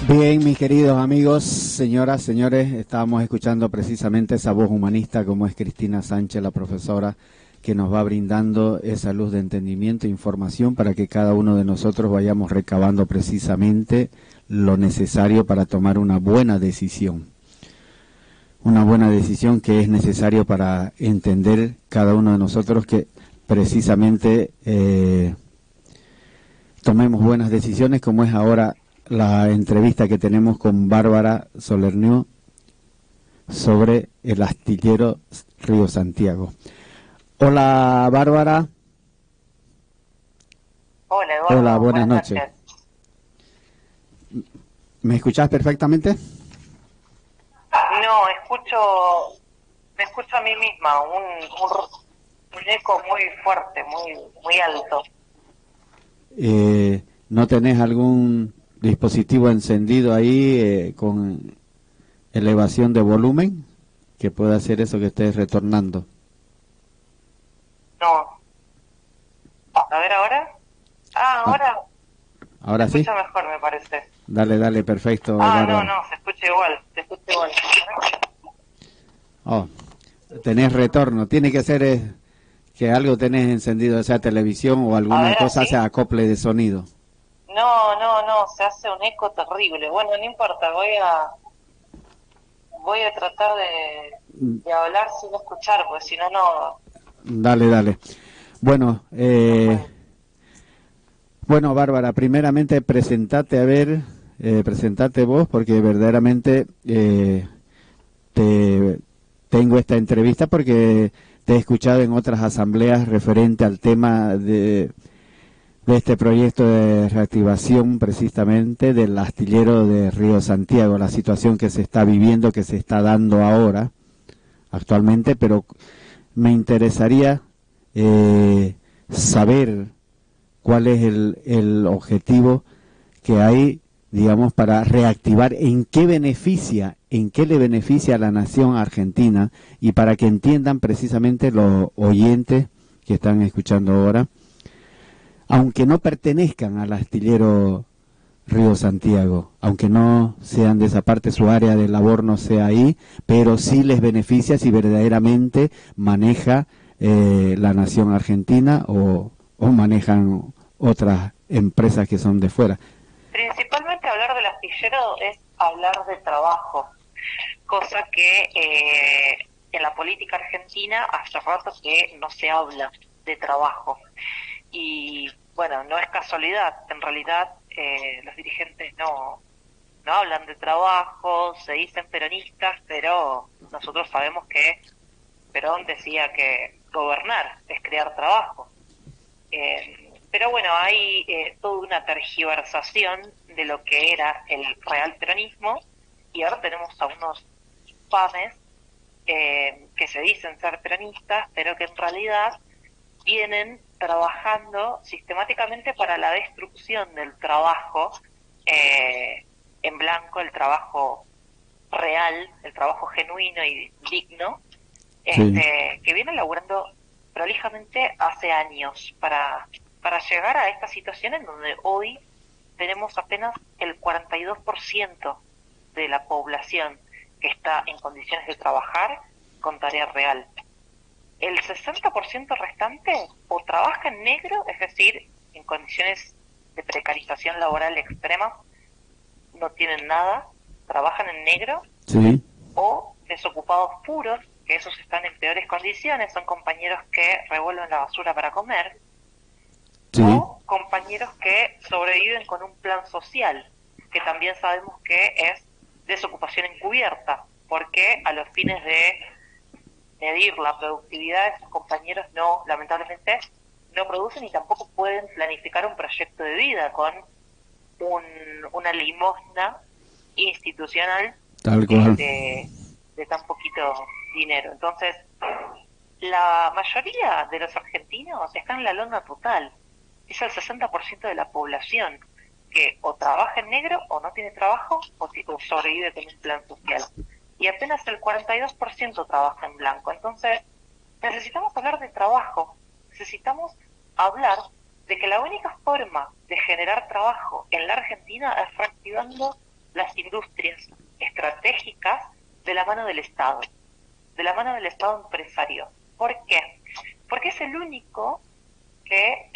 Bien, mis queridos amigos, señoras, señores, estábamos escuchando precisamente esa voz humanista como es Cristina Sánchez, la profesora, que nos va brindando esa luz de entendimiento e información para que cada uno de nosotros vayamos recabando precisamente lo necesario para tomar una buena decisión. Una buena decisión que es necesario para entender cada uno de nosotros que precisamente tomemos buenas decisiones, como es ahora la entrevista que tenemos con Bárbara Solernió sobre el astillero Río Santiago. Hola, Bárbara. Hola, Eduardo. Hola, buenas noches. ¿Me escuchás perfectamente? No, me escucho a mí misma, un eco muy fuerte, muy alto. ¿No tenés algún dispositivo encendido ahí con elevación de volumen que pueda hacer eso que estés retornando? No. A ver, ¿ahora? Ahora. ¿Ahora sí? Se escucha mejor, me parece. Dale, perfecto. No, se escucha igual, Oh, tenés retorno, tiene que ser que algo tenés encendido, sea televisión o alguna cosa ¿sí? se acople de sonido. No, se hace un eco terrible. Bueno, no importa, voy a tratar de hablar sin escuchar, porque si no, no... Dale. Bueno, bueno, Bárbara, primeramente presentate vos, porque verdaderamente tengo esta entrevista porque te he escuchado en otras asambleas referente al tema de este proyecto de reactivación precisamente del astillero de Río Santiago, la situación que se está viviendo, que se está dando ahora, actualmente, pero me interesaría saber cuál es el objetivo que hay, digamos, para reactivar, en qué le beneficia a la nación argentina, y para que entiendan precisamente los oyentes que están escuchando ahora, aunque no pertenezcan al astillero Río Santiago, aunque no sean de esa parte, su área de labor no sea ahí, pero sí les beneficia si verdaderamente maneja la nación argentina o manejan otras empresas que son de fuera. Principalmente hablar del astillero es hablar de trabajo, cosa que en la política argentina hace rato que no se habla de trabajo. Y bueno, no es casualidad, en realidad los dirigentes no hablan de trabajo, se dicen peronistas, pero nosotros sabemos que Perón decía que gobernar es crear trabajo. Pero bueno, hay toda una tergiversación de lo que era el real peronismo, y ahora tenemos a unos panes que se dicen ser peronistas, pero que en realidad vienen trabajando sistemáticamente para la destrucción del trabajo en blanco, el trabajo real, el trabajo genuino y digno, que viene laburando prolijamente hace años para llegar a esta situación en donde hoy tenemos apenas el 42% de la población que está en condiciones de trabajar con tarea real. El 60% restante o trabaja en negro, es decir, en condiciones de precarización laboral extrema, no tienen nada, trabajan en negro, sí, o desocupados puros, que esos están en peores condiciones, son compañeros que revuelven la basura para comer, sí, o compañeros que sobreviven con un plan social, que también sabemos que es desocupación encubierta, porque a los fines de medir la productividad de sus compañeros lamentablemente no producen y tampoco pueden planificar un proyecto de vida con una limosna institucional tal cual, de tan poquito dinero. Entonces, la mayoría de los argentinos están en la lona total, es el 60% de la población, que o trabaja en negro o no tiene trabajo o sobrevive con un plan social. Y apenas el 42% trabaja en blanco. Entonces, necesitamos hablar de trabajo, necesitamos hablar de que la única forma de generar trabajo en la Argentina es reactivando las industrias estratégicas de la mano del Estado empresario. ¿Por qué? Porque es el único que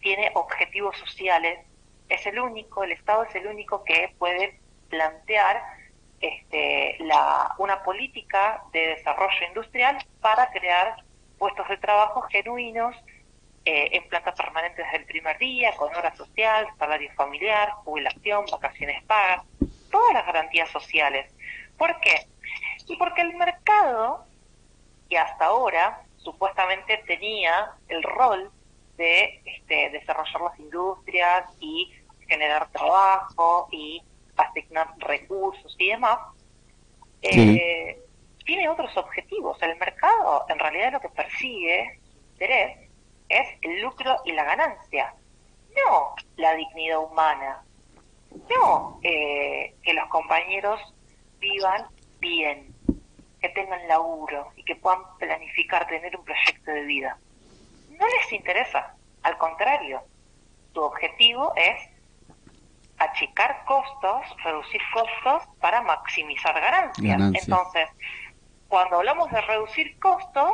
tiene objetivos sociales, el Estado es el único que puede plantear una política de desarrollo industrial para crear puestos de trabajo genuinos en planta permanente desde el primer día, con hora social, salario familiar, jubilación, vacaciones pagas, todas las garantías sociales. ¿Por qué? Y porque el mercado, que hasta ahora supuestamente tenía el rol de desarrollar las industrias y generar trabajo y asignar recursos y demás, tiene otros objetivos. El mercado en realidad lo que persigue, su interés, es el lucro y la ganancia, no la dignidad humana, no que los compañeros vivan bien, que tengan laburo y que puedan planificar, tener un proyecto de vida. No les interesa, al contrario, su objetivo es achicar costos, reducir costos para maximizar ganancias. Entonces, cuando hablamos de reducir costos,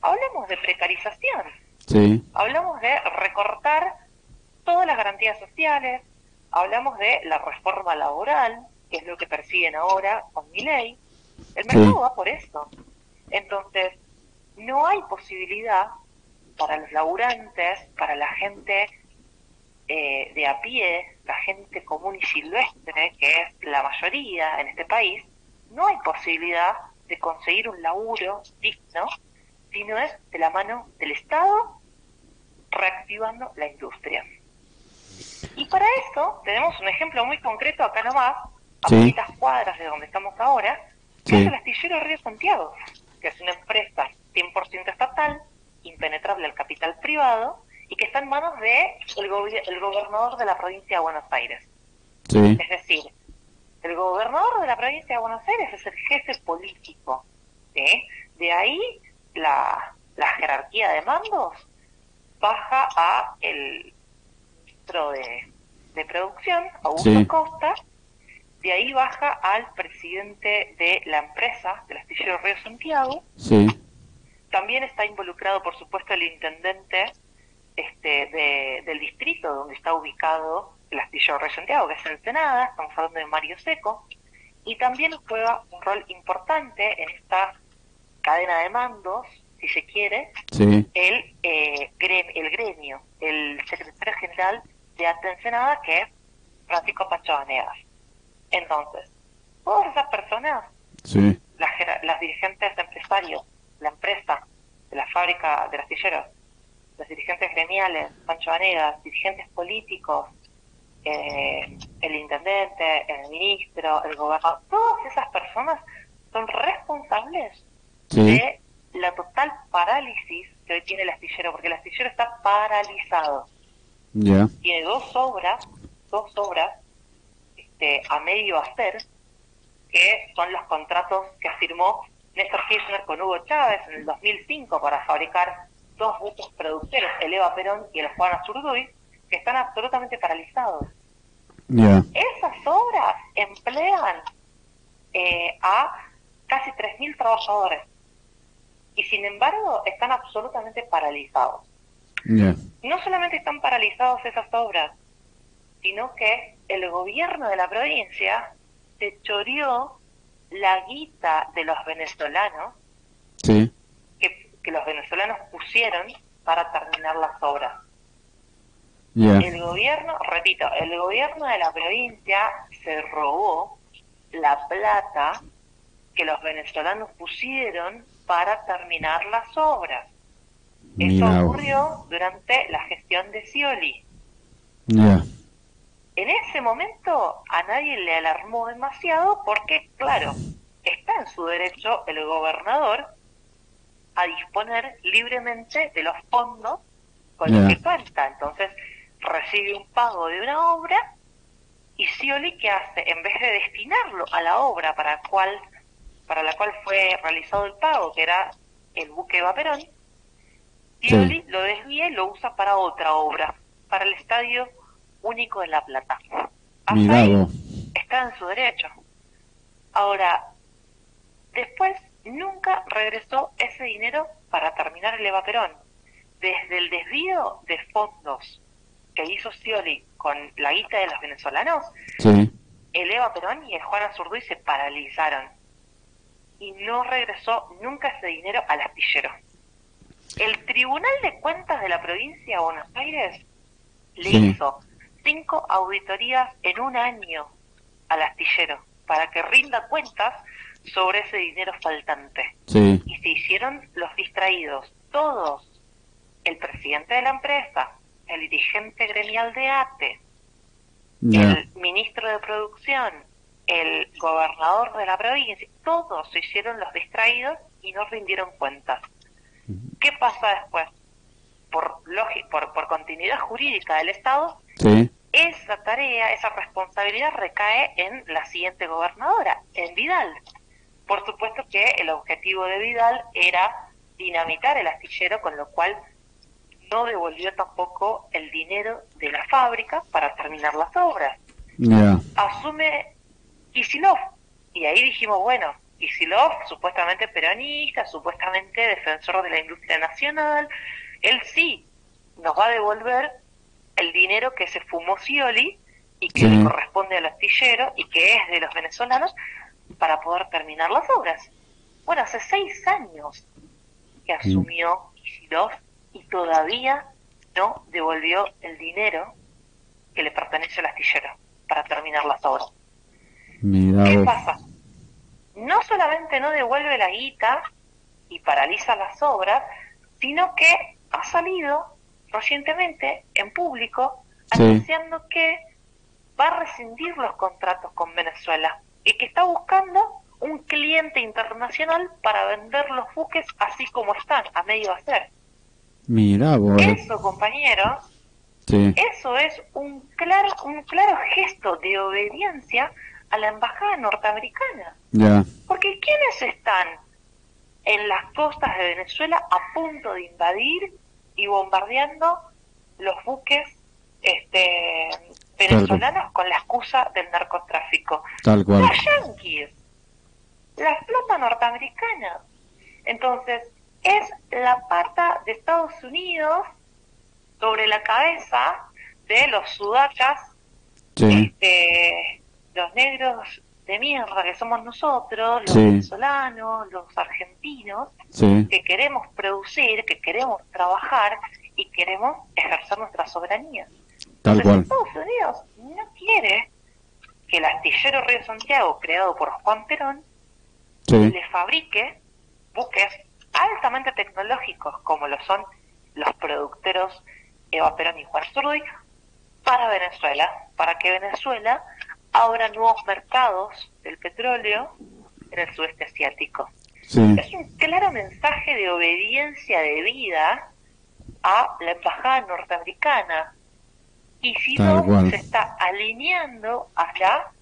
hablamos de precarización. Sí. Hablamos de recortar todas las garantías sociales, hablamos de la reforma laboral, que es lo que persiguen ahora con mi ley. El mercado va por eso. Entonces, no hay posibilidad para los laburantes, para la gente de a pie, la gente común y silvestre, que es la mayoría en este país, no hay posibilidad de conseguir un laburo digno si no es de la mano del Estado reactivando la industria. Y para eso tenemos un ejemplo muy concreto acá nomás, a poquitas cuadras de donde estamos ahora, que es el astillero Río Santiago, que es una empresa 100% estatal, impenetrable al capital privado, y que está en manos de el gobernador de la provincia de Buenos Aires. Sí. Es decir, el gobernador de la provincia de Buenos Aires es el jefe político. De ahí la jerarquía de mandos baja a el ministro de producción, Augusto Costa, de ahí baja al presidente de la empresa, del astillero Río Santiago. Sí. También está involucrado, por supuesto, el intendente del distrito donde está ubicado el astillero Río Santiago, que es Ensenada, estamos hablando de Mario Seco, y también juega un rol importante en esta cadena de mandos, si se quiere, el gremio, el secretario general de ATE Ensenada, que es Francisco Pancho Vanegas. Entonces, todas esas personas, las dirigentes empresarios, la empresa, de la fábrica del astillero, los dirigentes gremiales, Pancho Vanegas, dirigentes políticos, el intendente, el ministro, el gobernador, todas esas personas son responsables de la total parálisis que hoy tiene el astillero, porque el astillero está paralizado. Tiene dos obras a medio hacer, que son los contratos que firmó Néstor Kirchner con Hugo Chávez en el 2005 para fabricar dos buques productores, el Eva Perón y el Juan Azurduy, que están absolutamente paralizados. Esas obras emplean a casi 3.000 trabajadores y sin embargo están absolutamente paralizados. No solamente están paralizados esas obras, sino que el gobierno de la provincia se choreó la guita de los venezolanos que los venezolanos pusieron para terminar las obras. El gobierno, repito, el gobierno de la provincia se robó la plata que los venezolanos pusieron para terminar las obras. Eso ocurrió durante la gestión de Scioli. En ese momento a nadie le alarmó demasiado porque, claro, está en su derecho el gobernador a disponer libremente de los fondos con los que cuenta. Entonces recibe un pago de una obra Y Scioli, ¿qué hace? En vez de destinarlo a la obra para la cual fue realizado el pago, que era el buque Eva Perón, Scioli lo desvía y lo usa para otra obra, para el Estadio Único de La Plata. Hasta ahí está en su derecho. Ahora, después nunca regresó ese dinero para terminar el Eva Perón. Desde el desvío de fondos que hizo Scioli con la guita de los venezolanos, el Eva Perón y el Juan Azurduy se paralizaron y no regresó nunca ese dinero al astillero. El Tribunal de Cuentas de la provincia de Buenos Aires le hizo 5 auditorías en un año al astillero para que rinda cuentas sobre ese dinero faltante. Y se hicieron los distraídos, todos, el presidente de la empresa, el dirigente gremial de ATE, el ministro de producción, el gobernador de la provincia, todos se hicieron los distraídos y no rindieron cuentas. ¿Qué pasa después? Por continuidad jurídica del Estado, esa tarea, esa responsabilidad recae en la siguiente gobernadora, en Vidal. Por supuesto que el objetivo de Vidal era dinamitar el astillero, con lo cual no devolvió tampoco el dinero de la fábrica para terminar las obras. Asume Kicillof, y ahí dijimos, bueno, Kicillof, supuestamente peronista, supuestamente defensor de la industria nacional, él sí nos va a devolver el dinero que se fumó Scioli y que le corresponde al astillero y que es de los venezolanos para poder terminar las obras. Bueno, hace 6 años que asumió Kicillof y todavía no devolvió el dinero que le pertenece al astillero para terminar las obras. ¿Qué pasa? No solamente no devuelve la guita y paraliza las obras, sino que ha salido recientemente en público anunciando que va a rescindir los contratos con Venezuela y que está buscando un cliente internacional para vender los buques así como están, a medio hacer. Mira vos. Eso, compañero, eso es un claro gesto de obediencia a la embajada norteamericana. Porque ¿quiénes están en las costas de Venezuela a punto de invadir y bombardeando los buques venezolanos con la excusa del narcotráfico? Tal cual. Los yanquis, la flota norteamericana. Entonces, es la pata de Estados Unidos sobre la cabeza de los sudacas, los negros de mierda que somos nosotros, los venezolanos, los argentinos, que queremos producir, que queremos trabajar y queremos ejercer nuestra soberanía. Tal cual. Estados Unidos no quiere que el astillero Río Santiago, creado por Juan Perón, le fabrique buques altamente tecnológicos como lo son los producteros Eva Perón y Juan Azurduy para Venezuela, para que Venezuela abra nuevos mercados del petróleo en el sudeste asiático. Es un claro mensaje de obediencia debida a la embajada norteamericana, y si no, se está alineando a la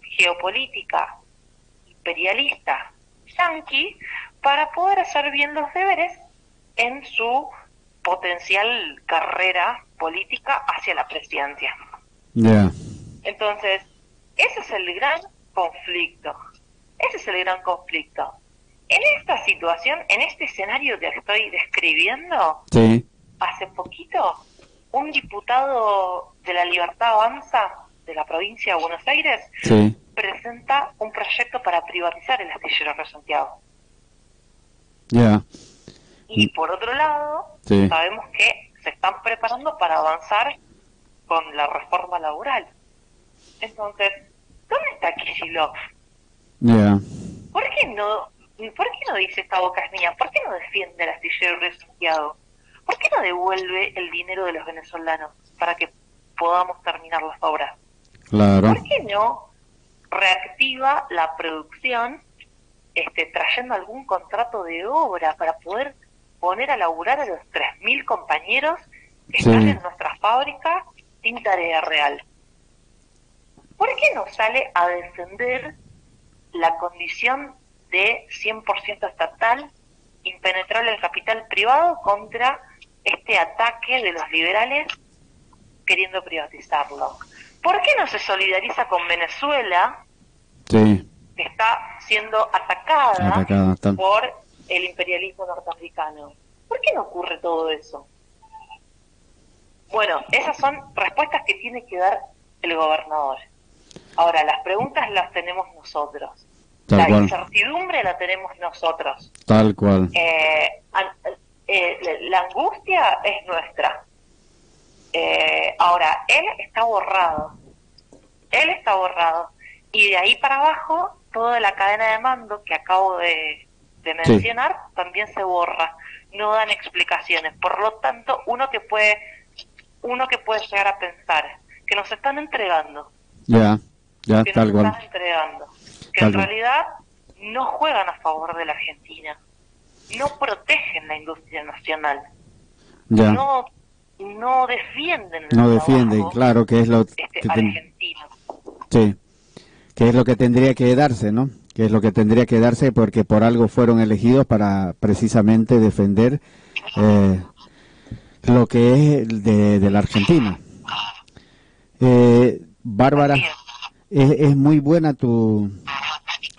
geopolítica imperialista yanqui para poder hacer bien los deberes en su potencial carrera política hacia la presidencia. Entonces, ese es el gran conflicto. En esta situación, en este escenario que estoy describiendo, hace poquito, un diputado de La Libertad Avanza de la provincia de Buenos Aires presenta un proyecto para privatizar el astillero Río Santiago. Y por otro lado, sabemos que se están preparando para avanzar con la reforma laboral. Entonces, ¿dónde está Kicillof? ¿Por qué no dice esta boca es mía? ¿Por qué no defiende el astillero Río Santiago? ¿Por qué no devuelve el dinero de los venezolanos para que podamos terminar las obras? ¿Por qué no reactiva la producción trayendo algún contrato de obra para poder poner a laburar a los 3.000 compañeros que están en nuestra fábrica sin tarea real? ¿por qué no sale a defender la condición de 100% estatal, impenetrable al capital privado contra este ataque de los liberales queriendo privatizarlo? ¿Por qué no se solidariza con Venezuela, sí, que está siendo atacada por el imperialismo norteamericano? ¿Por qué no ocurre todo eso? Bueno, esas son respuestas que tiene que dar el gobernador. Ahora, las preguntas las tenemos nosotros. La incertidumbre la tenemos nosotros. Tal cual. La angustia es nuestra. Ahora, él está borrado. Y de ahí para abajo, toda la cadena de mando que acabo de mencionar también se borra. No dan explicaciones. Por lo tanto, uno que puede llegar a pensar que nos están entregando. Que tal cual. Están entregando. Que en realidad no juegan a favor de la Argentina. No protegen la industria nacional. No defienden. No defienden, claro, que es lo que argentino. Sí, que es lo que tendría que darse, ¿no? Que es lo que tendría que darse porque por algo fueron elegidos para precisamente defender lo que es de la Argentina. Bárbara, es muy buena tu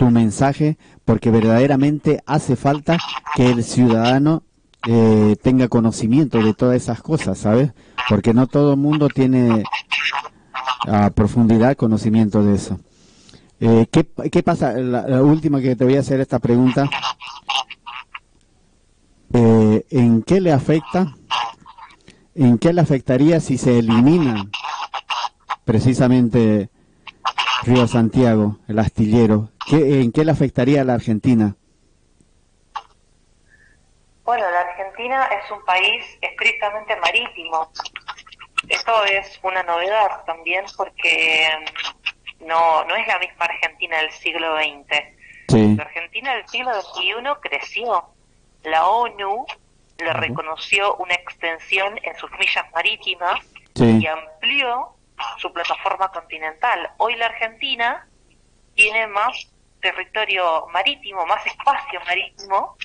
mensaje porque verdaderamente hace falta que el ciudadano tenga conocimiento de todas esas cosas, ¿sabes? Porque no todo el mundo tiene a profundidad conocimiento de eso. ¿Qué pasa? La última que te voy a hacer esta pregunta. ¿En qué le afectaría si se elimina precisamente Río Santiago, el astillero? ¿En qué le afectaría a la Argentina? Bueno, la Argentina es un país estrictamente marítimo. Esto es una novedad también porque no es la misma Argentina del siglo XX. Sí. La Argentina del siglo XXI creció. La ONU le reconoció una extensión en sus millas marítimas y amplió su plataforma continental. Hoy la Argentina tiene más territorio marítimo, más espacio marítimo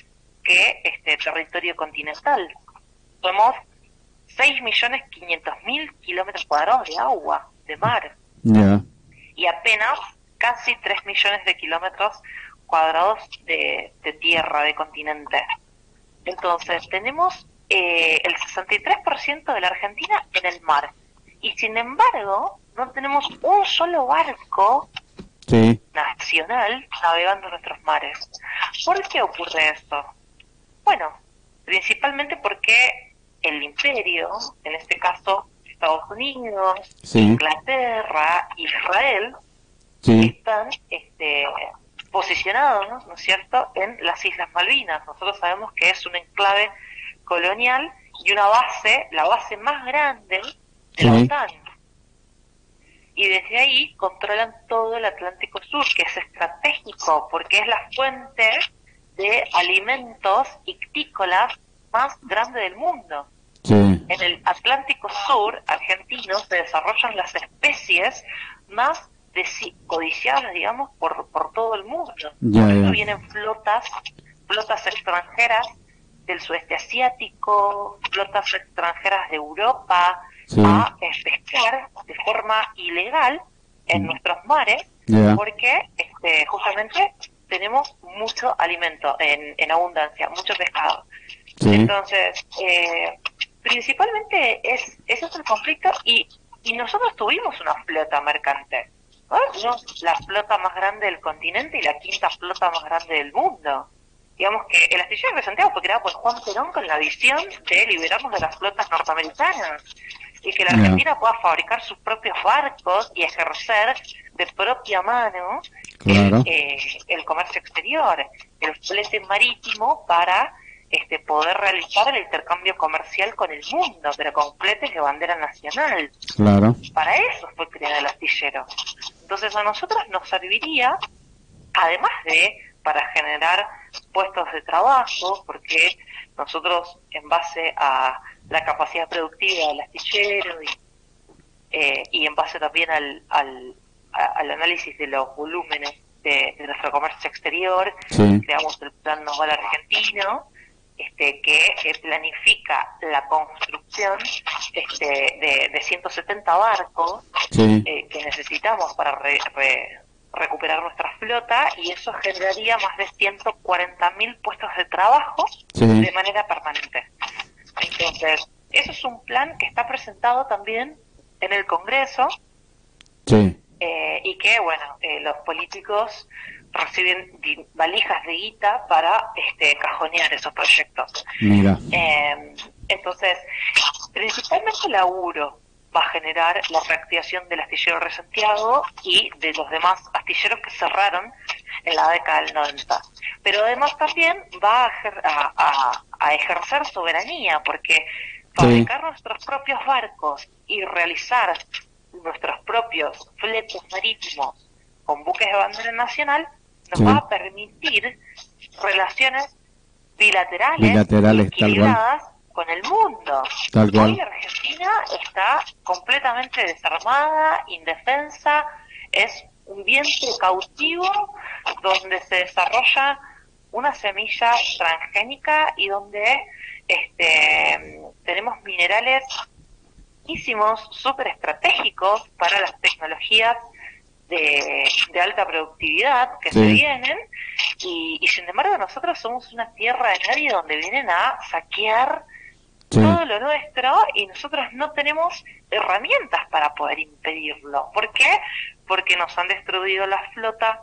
que territorio continental. Somos 6.500.000 kilómetros cuadrados de agua, de mar. Y apenas casi 3 millones de kilómetros cuadrados de tierra, de continente. Entonces, tenemos el 63% de la Argentina en el mar. Y sin embargo, no tenemos un solo barco nacional navegando en nuestros mares. ¿Por qué ocurre esto? Bueno, principalmente porque el imperio, en este caso Estados Unidos, Inglaterra, Israel, están posicionados, ¿no es cierto?, en las Islas Malvinas. Nosotros sabemos que es un enclave colonial y una base, la base más grande de la OTAN. Y desde ahí controlan todo el Atlántico Sur, que es estratégico porque es la fuente de alimentos ictícolas más grande del mundo. En el Atlántico Sur argentino se desarrollan las especies más codiciadas, digamos, por todo el mundo. Vienen flotas extranjeras del sudeste asiático, flotas extranjeras de Europa a pescar de forma ilegal en nuestros mares, porque justamente tenemos mucho alimento en abundancia, mucho pescado. Entonces, principalmente ese es el conflicto y nosotros tuvimos una flota mercante. La flota más grande del continente y la quinta flota más grande del mundo. Digamos que el astillero de Santiago fue creado por Juan Perón con la visión de liberarnos de las flotas norteamericanas y que la Argentina pueda fabricar sus propios barcos y ejercer de propia mano el comercio exterior, el flete marítimo para poder realizar el intercambio comercial con el mundo, pero con fletes de bandera nacional. Para eso fue creado el astillero. Entonces a nosotros nos serviría, además para generar puestos de trabajo, porque nosotros en base a la capacidad productiva del astillero y en base también a al análisis de los volúmenes de nuestro comercio exterior, sí. Creamos el Plan Naval Argentino, que planifica la construcción de 170 barcos, sí. Que necesitamos para recuperar nuestra flota, y eso generaría más de 140.000 puestos de trabajo, sí, de manera permanente. Entonces, eso es un plan que está presentado también en el Congreso, sí. Y que, bueno, los políticos reciben valijas de guita para cajonear esos proyectos. Mira. Entonces, principalmente laburo va a generar la reactivación del astillero Río Santiago y de los demás astilleros que cerraron en la década del 90. Pero además también va a ejercer soberanía, porque fabricar, sí, nuestros propios barcos y realizar nuestros propios fletes marítimos con buques de bandera nacional nos, sí, va a permitir relaciones bilaterales equilibradas con el mundo. Tal cual. Hoy Argentina está completamente desarmada, indefensa, es un vientre cautivo donde se desarrolla una semilla transgénica y donde tenemos minerales súper estratégicos para las tecnologías de alta productividad que, sí, se vienen, y sin embargo nosotros somos una tierra de nadie donde vienen a saquear, sí, todo lo nuestro, y nosotros no tenemos herramientas para poder impedirlo. ¿Por qué? Porque nos han destruido la flota,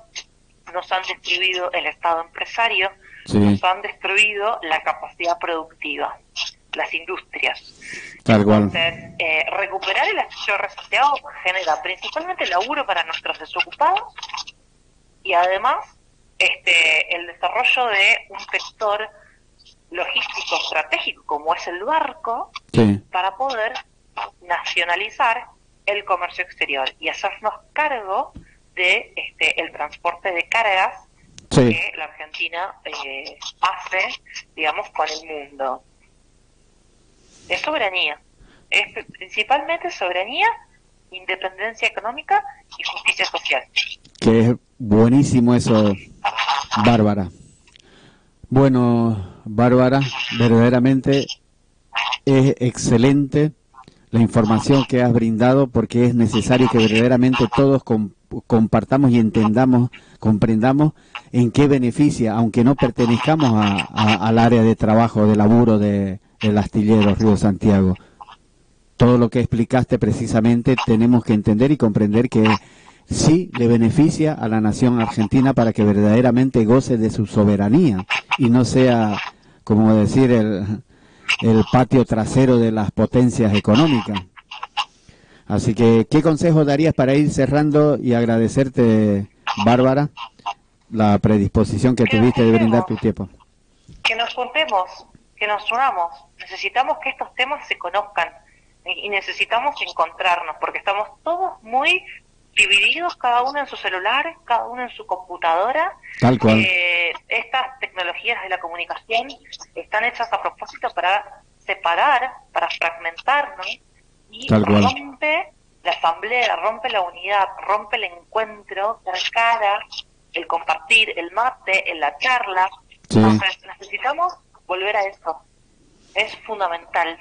nos han destruido el Estado empresario, sí, nos han destruido la capacidad productiva, las industrias. Tal cual. Entonces, recuperar el astillero Río Santiago genera principalmente laburo para nuestros desocupados, y además el desarrollo de un sector logístico estratégico como es el barco, sí, para poder nacionalizar el comercio exterior y hacernos cargo de el transporte de cargas, sí, que la Argentina hace, digamos, con el mundo. Es soberanía, es principalmente soberanía, independencia económica y justicia social. Que es buenísimo eso, Bárbara. Bueno, Bárbara, verdaderamente es excelente la información que has brindado, porque es necesario que verdaderamente todos compartamos y entendamos, comprendamos en qué beneficia, aunque no pertenezcamos al área de trabajo, de laburo del astillero Río Santiago. Todo lo que explicaste precisamente tenemos que entender y comprender que sí le beneficia a la nación argentina para que verdaderamente goce de su soberanía y no sea, como decir, el patio trasero de las potencias económicas. Así que, ¿qué consejo darías para ir cerrando y agradecerte, Bárbara, la predisposición que tuviste de brindar tu tiempo? Que nos juntemos, que nos unamos. Necesitamos que estos temas se conozcan y necesitamos encontrarnos, porque estamos todos muy divididos, cada uno en su celular, cada uno en su computadora. Tal cual. Estas tecnologías de la comunicación están hechas a propósito para separar, para fragmentarnos, y rompe la asamblea, rompe la unidad, rompe el encuentro, la cara, el compartir, el mate, la charla. Sí. Entonces necesitamos volver a eso, es fundamental.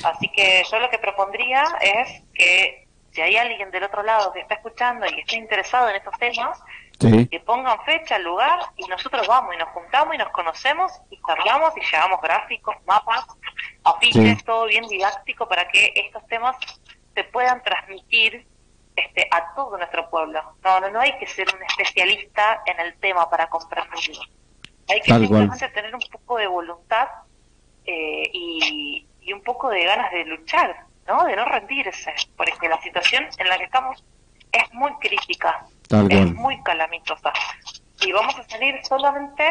Así que yo lo que propondría es que si hay alguien del otro lado que está escuchando y está interesado en estos temas, sí, que pongan fecha, lugar, y nosotros vamos y nos juntamos y nos conocemos y charlamos y llevamos gráficos, mapas, afiches, sí, todo bien didáctico para que estos temas se puedan transmitir a todo nuestro pueblo. No hay que ser un especialista en el tema para comprenderlo. Hay que simplemente tener un poco de voluntad y un poco de ganas de luchar, ¿no? De no rendirse, porque la situación en la que estamos es muy crítica, es muy calamitosa, y vamos a salir solamente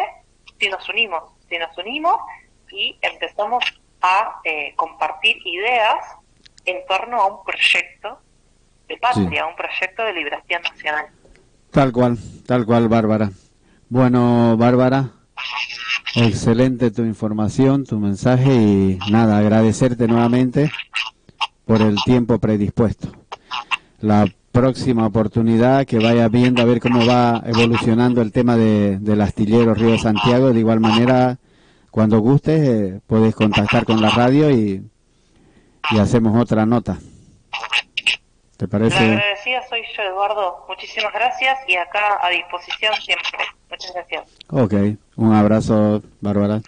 si nos unimos y empezamos a compartir ideas en torno a un proyecto de patria, sí, un proyecto de liberación nacional. Tal cual, Bárbara. Bueno, Bárbara, excelente tu información, tu mensaje, y agradecerte nuevamente por el tiempo predispuesto. La próxima oportunidad, que vaya viendo a ver cómo va evolucionando el tema del astillero Río Santiago. De igual manera, cuando gustes, puedes contactar con la radio y hacemos otra nota. ¿Te parece? La agradecida soy yo, Eduardo. Muchísimas gracias y acá a disposición siempre. Muchas gracias. Ok, un abrazo, Bárbara.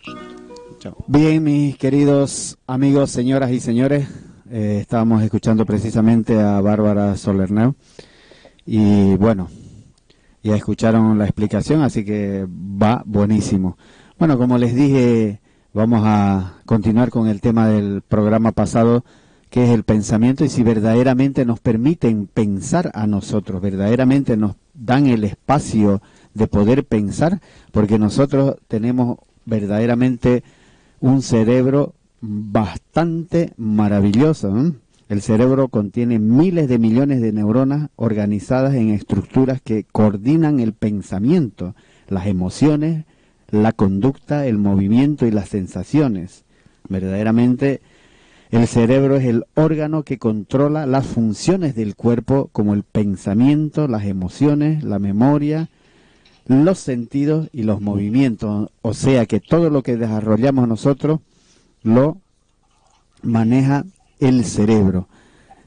Chao. Bien, mis queridos amigos, señoras y señores, estábamos escuchando precisamente a Bárbara Solerneu y bueno, ya escucharon la explicación, así que va buenísimo. Bueno, como les dije, vamos a continuar con el tema del programa pasado, que es el pensamiento, y si verdaderamente nos permiten pensar a nosotros, verdaderamente nos dan el espacio de poder pensar, porque nosotros tenemos verdaderamente un cerebro bastante maravilloso, ¿eh? El cerebro contiene miles de millones de neuronas organizadas en estructuras que coordinan el pensamiento, las emociones, la conducta, el movimiento y las sensaciones. Verdaderamente el cerebro es el órgano que controla las funciones del cuerpo, como el pensamiento, las emociones, la memoria, los sentidos y los movimientos. O sea que todo lo que desarrollamos nosotros lo maneja el cerebro.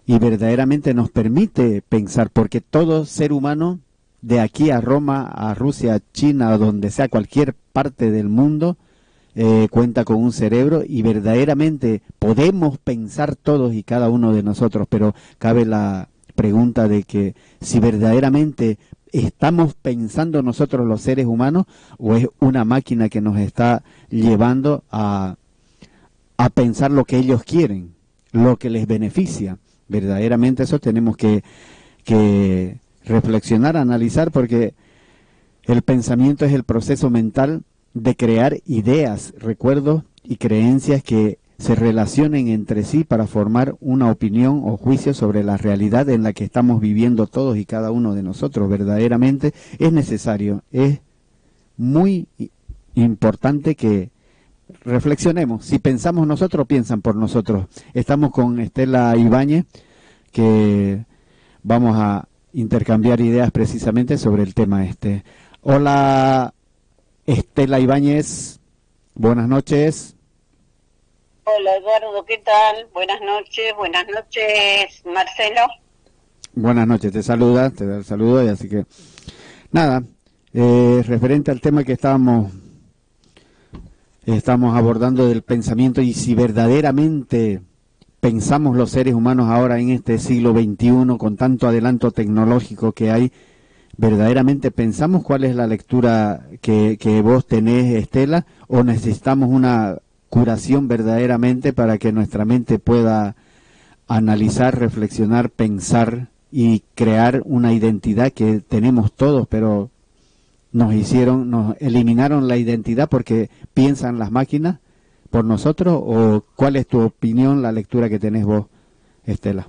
Y verdaderamente nos permite pensar, porque todo ser humano, de aquí a Roma, a Rusia, a China, a donde sea, cualquier parte del mundo, cuenta con un cerebro, y verdaderamente podemos pensar todos y cada uno de nosotros, pero cabe la pregunta de que si verdaderamente estamos pensando nosotros los seres humanos, o es una máquina que nos está llevando a pensar lo que ellos quieren, lo que les beneficia. Verdaderamente eso tenemos que reflexionar, analizar, porque el pensamiento es el proceso mental de crear ideas, recuerdos y creencias que se relacionen entre sí para formar una opinión o juicio sobre la realidad en la que estamos viviendo todos y cada uno de nosotros. Verdaderamente es necesario, es muy importante que reflexionemos. Si pensamos nosotros, piensan por nosotros. Estamos con Estela Ibáñez, que vamos a intercambiar ideas precisamente sobre el tema este. Hola, Estela Ibáñez, buenas noches. Hola, Eduardo, ¿qué tal? Buenas noches, Marcelo. Buenas noches, te da el saludo, y así que nada, referente al tema que estamos abordando del pensamiento, y si verdaderamente pensamos los seres humanos ahora en este siglo XXI, con tanto adelanto tecnológico que hay, verdaderamente pensamos. ¿Cuál es la lectura que vos tenés, Estela? ¿O necesitamos una curación verdaderamente para que nuestra mente pueda analizar, reflexionar, pensar y crear una identidad que tenemos todos, pero nos eliminaron la identidad porque piensan las máquinas por nosotros? ¿O cuál es tu opinión, la lectura que tenés vos, Estela?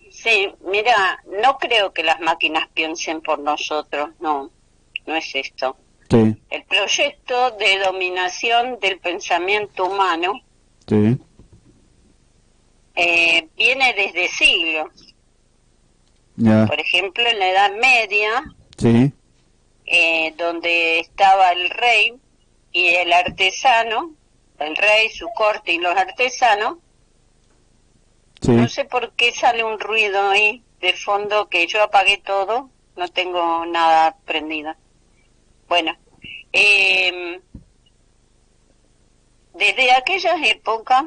Sí, mira, no creo que las máquinas piensen por nosotros, no es esto. Sí. El proyecto de dominación del pensamiento humano, sí, viene desde siglos. Ya. Por ejemplo, en la Edad Media, sí, donde estaba el rey y el artesano, el rey, su corte y los artesanos. sí. No sé por qué sale un ruido ahí de fondo, que yo apagué todo, no tengo nada prendido. Bueno, desde aquellas épocas,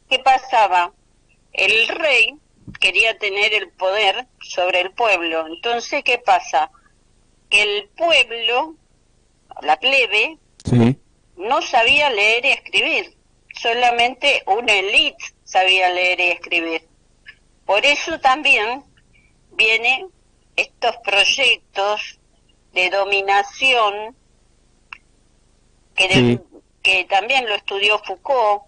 ¿qué pasaba? El rey quería tener el poder sobre el pueblo. Entonces, ¿qué pasa? Que el pueblo, la plebe, sí, no sabía leer y escribir. Solamente una élite sabía leer y escribir. Por eso también vienen estos proyectos de dominación que también lo estudió Foucault,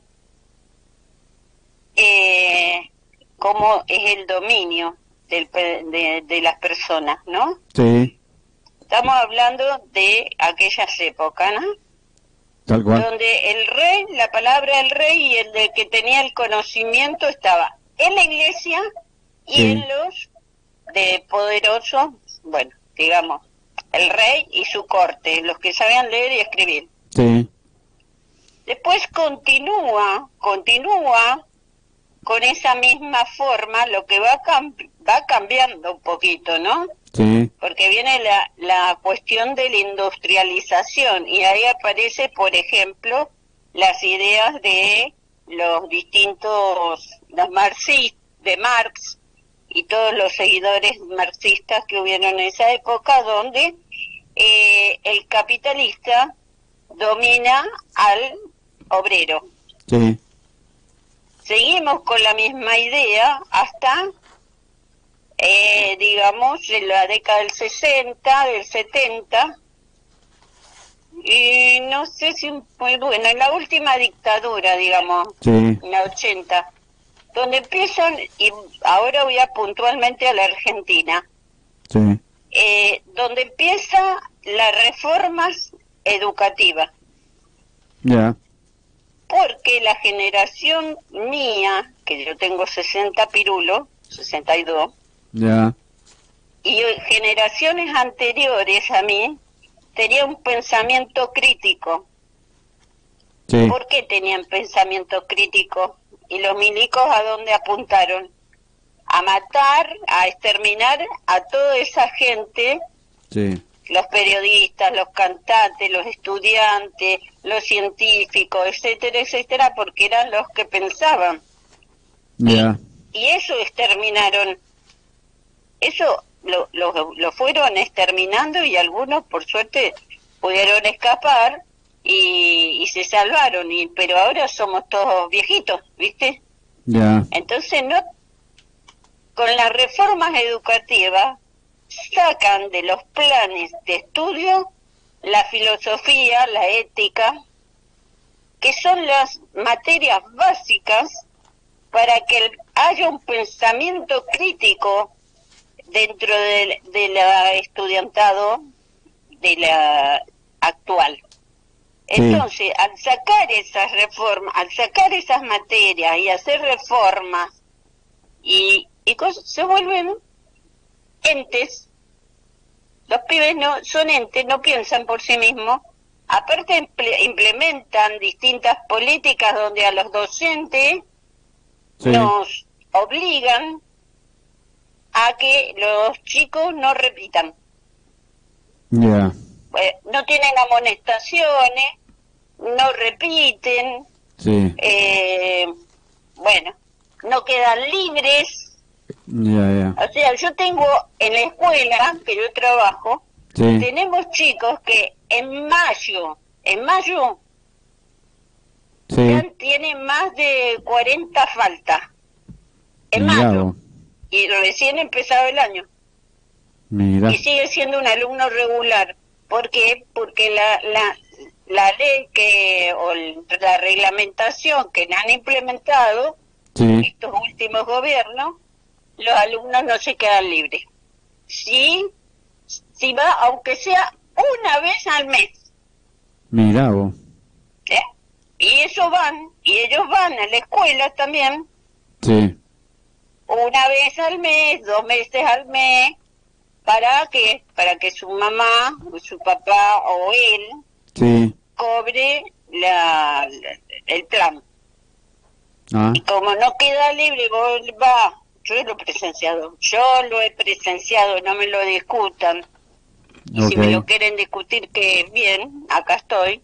cómo es el dominio de las personas, ¿no? Sí. Estamos hablando de aquellas épocas, ¿no? Tal cual. Donde el rey, la palabra del rey y el de que tenía el conocimiento estaba en la iglesia y en los de poderosos, bueno, digamos, el rey y su corte, los que sabían leer y escribir. Sí. Después continúa con esa misma forma, lo que va cambiando un poquito, ¿no? Sí. Porque viene la cuestión de la industrialización y ahí aparece, por ejemplo, las ideas de los distintos, de Marx y todos los seguidores marxistas que hubieron en esa época, donde el capitalista domina al obrero. Sí. Seguimos con la misma idea hasta, digamos, en la década del 60, del 70, y no sé si muy bueno, en la última dictadura, digamos, en la 80, donde empiezan, y ahora voy a puntualmente a la Argentina, donde empieza las reformas educativas. Ya. Porque la generación mía, que yo tengo 60 pirulos, 62, ya, y generaciones anteriores a mí, tenía un pensamiento crítico. Sí. ¿Por qué tenían pensamiento crítico? ¿Y los milicos a dónde apuntaron? A matar, a exterminar a toda esa gente, los periodistas, los cantantes, los estudiantes, los científicos, etcétera, etcétera, porque eran los que pensaban. Ya. Y eso exterminaron, eso lo fueron exterminando y algunos, por suerte, pudieron escapar y se salvaron, pero ahora somos todos viejitos, ¿viste? Ya. Entonces, con las reformas educativas, sacan de los planes de estudio la filosofía, la ética, que son las materias básicas para que haya un pensamiento crítico dentro de la estudiantado de la actual. Entonces, al sacar esas reformas, al sacar esas materias y hacer reformas y cosas, se vuelven entes. Los pibes son entes, no piensan por sí mismos. Aparte implementan distintas políticas donde a los docentes nos obligan a que los chicos no repitan. Ya. No tienen amonestaciones, no repiten, bueno, no quedan libres. O sea, yo tengo en la escuela que yo trabajo, tenemos chicos que en mayo ya tienen más de 40 faltas. En mayo. Y recién empezado el año. Mira. Y sigue siendo un alumno regular. ¿Por qué? Porque la ley la reglamentación que han implementado estos últimos gobiernos, los alumnos no se quedan libres. Si va, aunque sea una vez al mes. Mira vos. Y ellos van a la escuela también. Una vez al mes, 2 meses al mes. ¿Para qué? Para que su mamá, o su papá o él cobre el plan. Y como no queda libre, yo lo he presenciado, no me lo discutan. Y si me lo quieren discutir, que bien, acá estoy.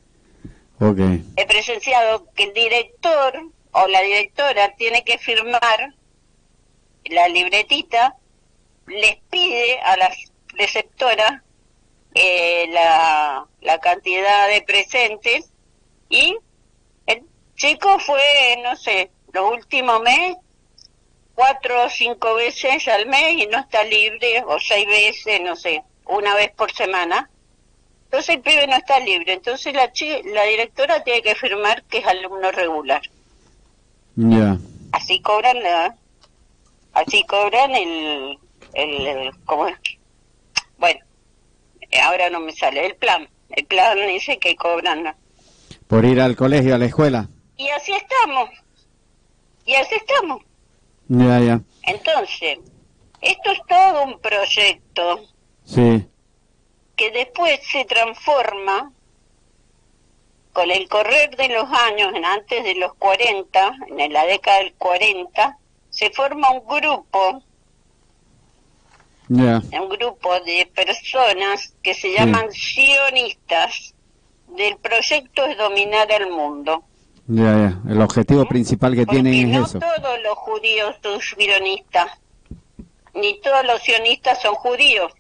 He presenciado que el director o la directora tiene que firmar la libretita, les pide a las preceptoras la cantidad de presentes, y el chico fue, no sé, los últimos meses 4 o 5 veces al mes y no está libre, o 6 veces, no sé, una vez por semana. Entonces el pibe no está libre, entonces la directora tiene que firmar que es alumno regular. Así cobran el ¿cómo es? Bueno, ahora no me sale el plan dice que cobran por ir al colegio, a la escuela. Y así estamos. Ya. Entonces, Esto es todo un proyecto. Sí. Que después se transforma con el correr de los años, antes de los 40, en la década del 40, se forma un grupo. Un grupo de personas que se llaman sionistas. Del proyecto es dominar el mundo. El objetivo principal que tienen es eso. No todos los judíos son sionistas, ni todos los sionistas son judíos.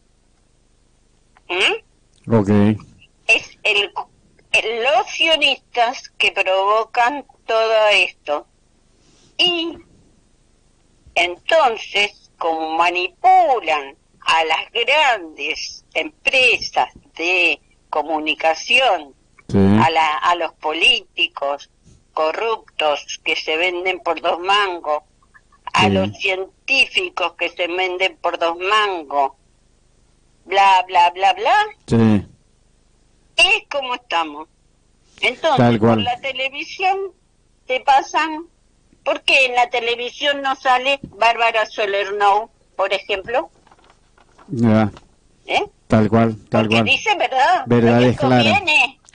Es los sionistas que provocan todo esto. Y entonces, como manipulan a las grandes empresas de comunicación, a los políticos corruptos que se venden por 2 mangos, a los científicos que se venden por 2 mangos, bla, bla, bla, bla, es como estamos. Entonces, por la televisión te pasan... ¿Por qué en la televisión no sale Bárbara Solernou, por ejemplo? Tal cual. Porque dice verdad. Verdad es clara.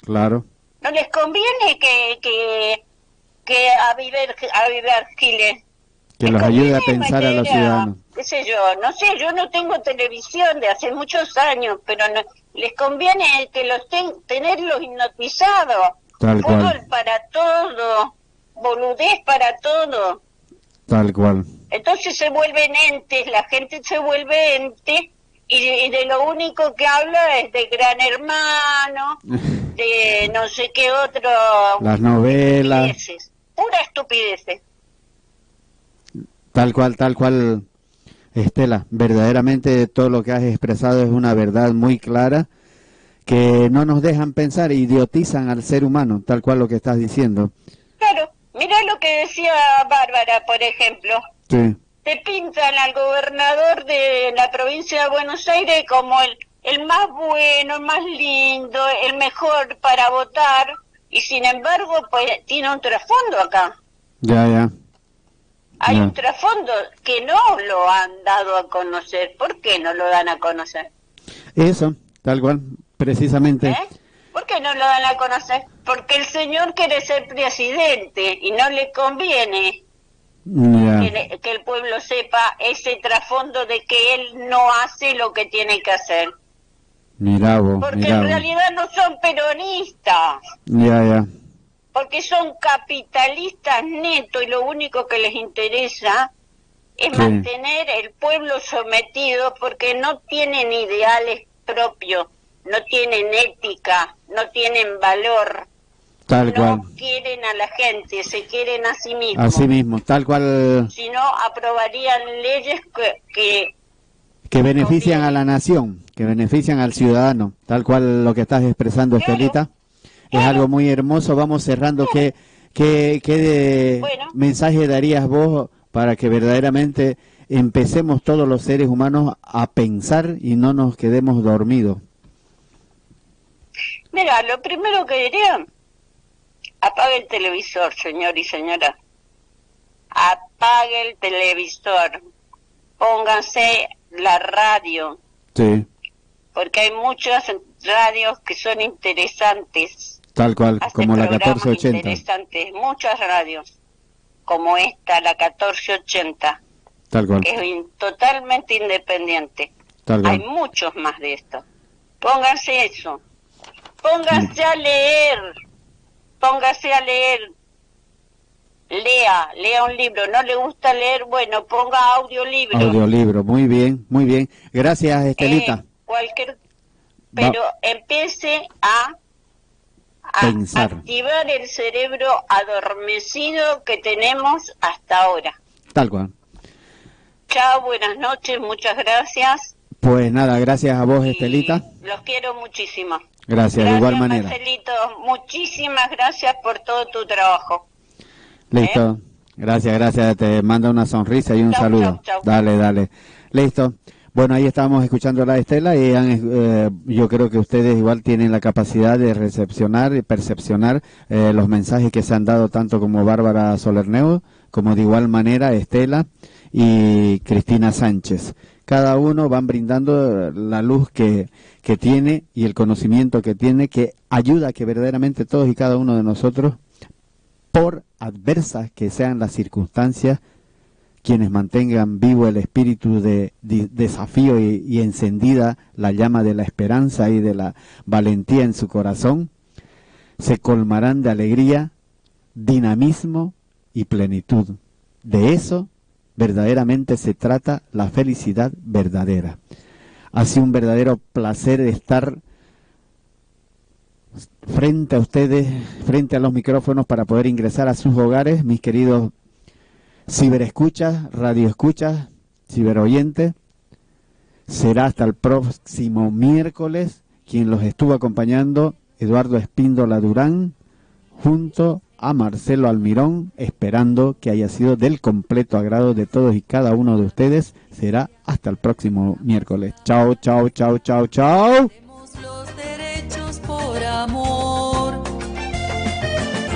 Claro. No les conviene que a vivir Giles. Que los ayude a pensar a los ciudadanos. Qué sé yo, no sé, yo no tengo televisión de hace muchos años, pero no, les conviene que tenerlos hipnotizados. Tal cual. Fútbol para todo, boludez para todo. Tal cual. Entonces se vuelven entes, la gente se vuelve ente y de lo único que habla es de Gran Hermano, de no sé qué otro... Las novelas. Estupideces, pura estupideces. Tal cual, Estela, verdaderamente todo lo que has expresado es una verdad muy clara, que no nos dejan pensar, idiotizan al ser humano, tal cual lo que estás diciendo. Claro, mirá lo que decía Bárbara, por ejemplo. Sí. Te pintan al gobernador de la provincia de Buenos Aires como el más bueno, el más lindo, el mejor para votar, y sin embargo, pues tiene un trasfondo acá. Ya. Hay un trasfondo que no lo han dado a conocer. ¿Por qué no lo dan a conocer? Eso, tal cual, precisamente. ¿Por qué no lo dan a conocer? Porque el señor quiere ser presidente y no le conviene que el pueblo sepa ese trasfondo de que él no hace lo que tiene que hacer. Porque en realidad no son peronistas. Ya. Porque son capitalistas netos y lo único que les interesa es mantener el pueblo sometido, porque no tienen ideales propios, no tienen ética, no tienen valor. Tal cual. No quieren a la gente, se quieren a sí mismos. Así mismo, tal cual. Si no, aprobarían leyes que benefician a la nación, que benefician al ciudadano, tal cual lo que estás expresando, Estelita. Es algo muy hermoso. Vamos cerrando. ¿Qué mensaje darías vos para que verdaderamente empecemos todos los seres humanos a pensar y no nos quedemos dormidos? Mira, lo primero que diría, apague el televisor, señor y señora. Apague el televisor. Pónganse la radio. Sí. Porque hay muchas radios que son interesantes. Tal cual, como la 1480. Interesantes, muchas radios, como esta, la 1480. Tal cual. Que es totalmente independiente. Tal cual. Hay muchos más de esto. Pónganse eso. Pónganse a leer. Póngase a leer. Lea un libro. ¿No le gusta leer? Bueno, ponga audiolibro. Audiolibro, muy bien. Gracias, Estelita. Pero empiece a pensar. Activar el cerebro adormecido que tenemos hasta ahora. Tal cual. Chao, buenas noches, muchas gracias. Pues nada, gracias a vos, Estelita. Los quiero muchísimo. Gracias, de igual manera. Marcelito, muchísimas gracias por todo tu trabajo. Listo, gracias, te mando una sonrisa y un saludo. Chau. Dale. Listo. Bueno, ahí estábamos escuchando a la Estela y yo creo que ustedes igual tienen la capacidad de recepcionar y percepcionar los mensajes que se han dado tanto como Bárbara Solernou, como de igual manera Estela y Cristina Sánchez, cada uno van brindando la luz que tiene y el conocimiento que tiene, que ayuda a que verdaderamente todos y cada uno de nosotros, por adversas que sean las circunstancias, quienes mantengan vivo el espíritu de desafío y encendida la llama de la esperanza y de la valentía en su corazón, se colmarán de alegría, dinamismo y plenitud. De eso verdaderamente se trata la felicidad verdadera. Ha sido un verdadero placer estar frente a ustedes, frente a los micrófonos, para poder ingresar a sus hogares, mis queridos ciberescuchas, radioescuchas, ciberoyentes. Será hasta el próximo miércoles. Quien los estuvo acompañando, Eduardo Espíndola Durán, junto a Marcelo Almirón, esperando que haya sido del completo agrado de todos y cada uno de ustedes. Será hasta el próximo miércoles. Chao, chao, chao, chao, chao. Los derechos por amor.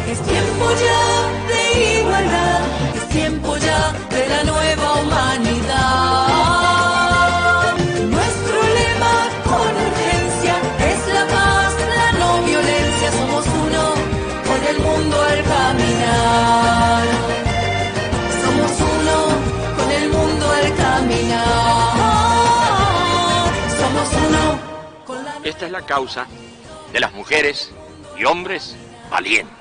Es tiempo ya de igualdad, es tiempo ya de la nueva humanidad. Nuestro lema con urgencia es la paz, la no violencia. Somos uno con el mundo al caminar. Somos uno con el mundo al caminar. Somos uno con la... Esta es la causa de las mujeres y hombres valientes.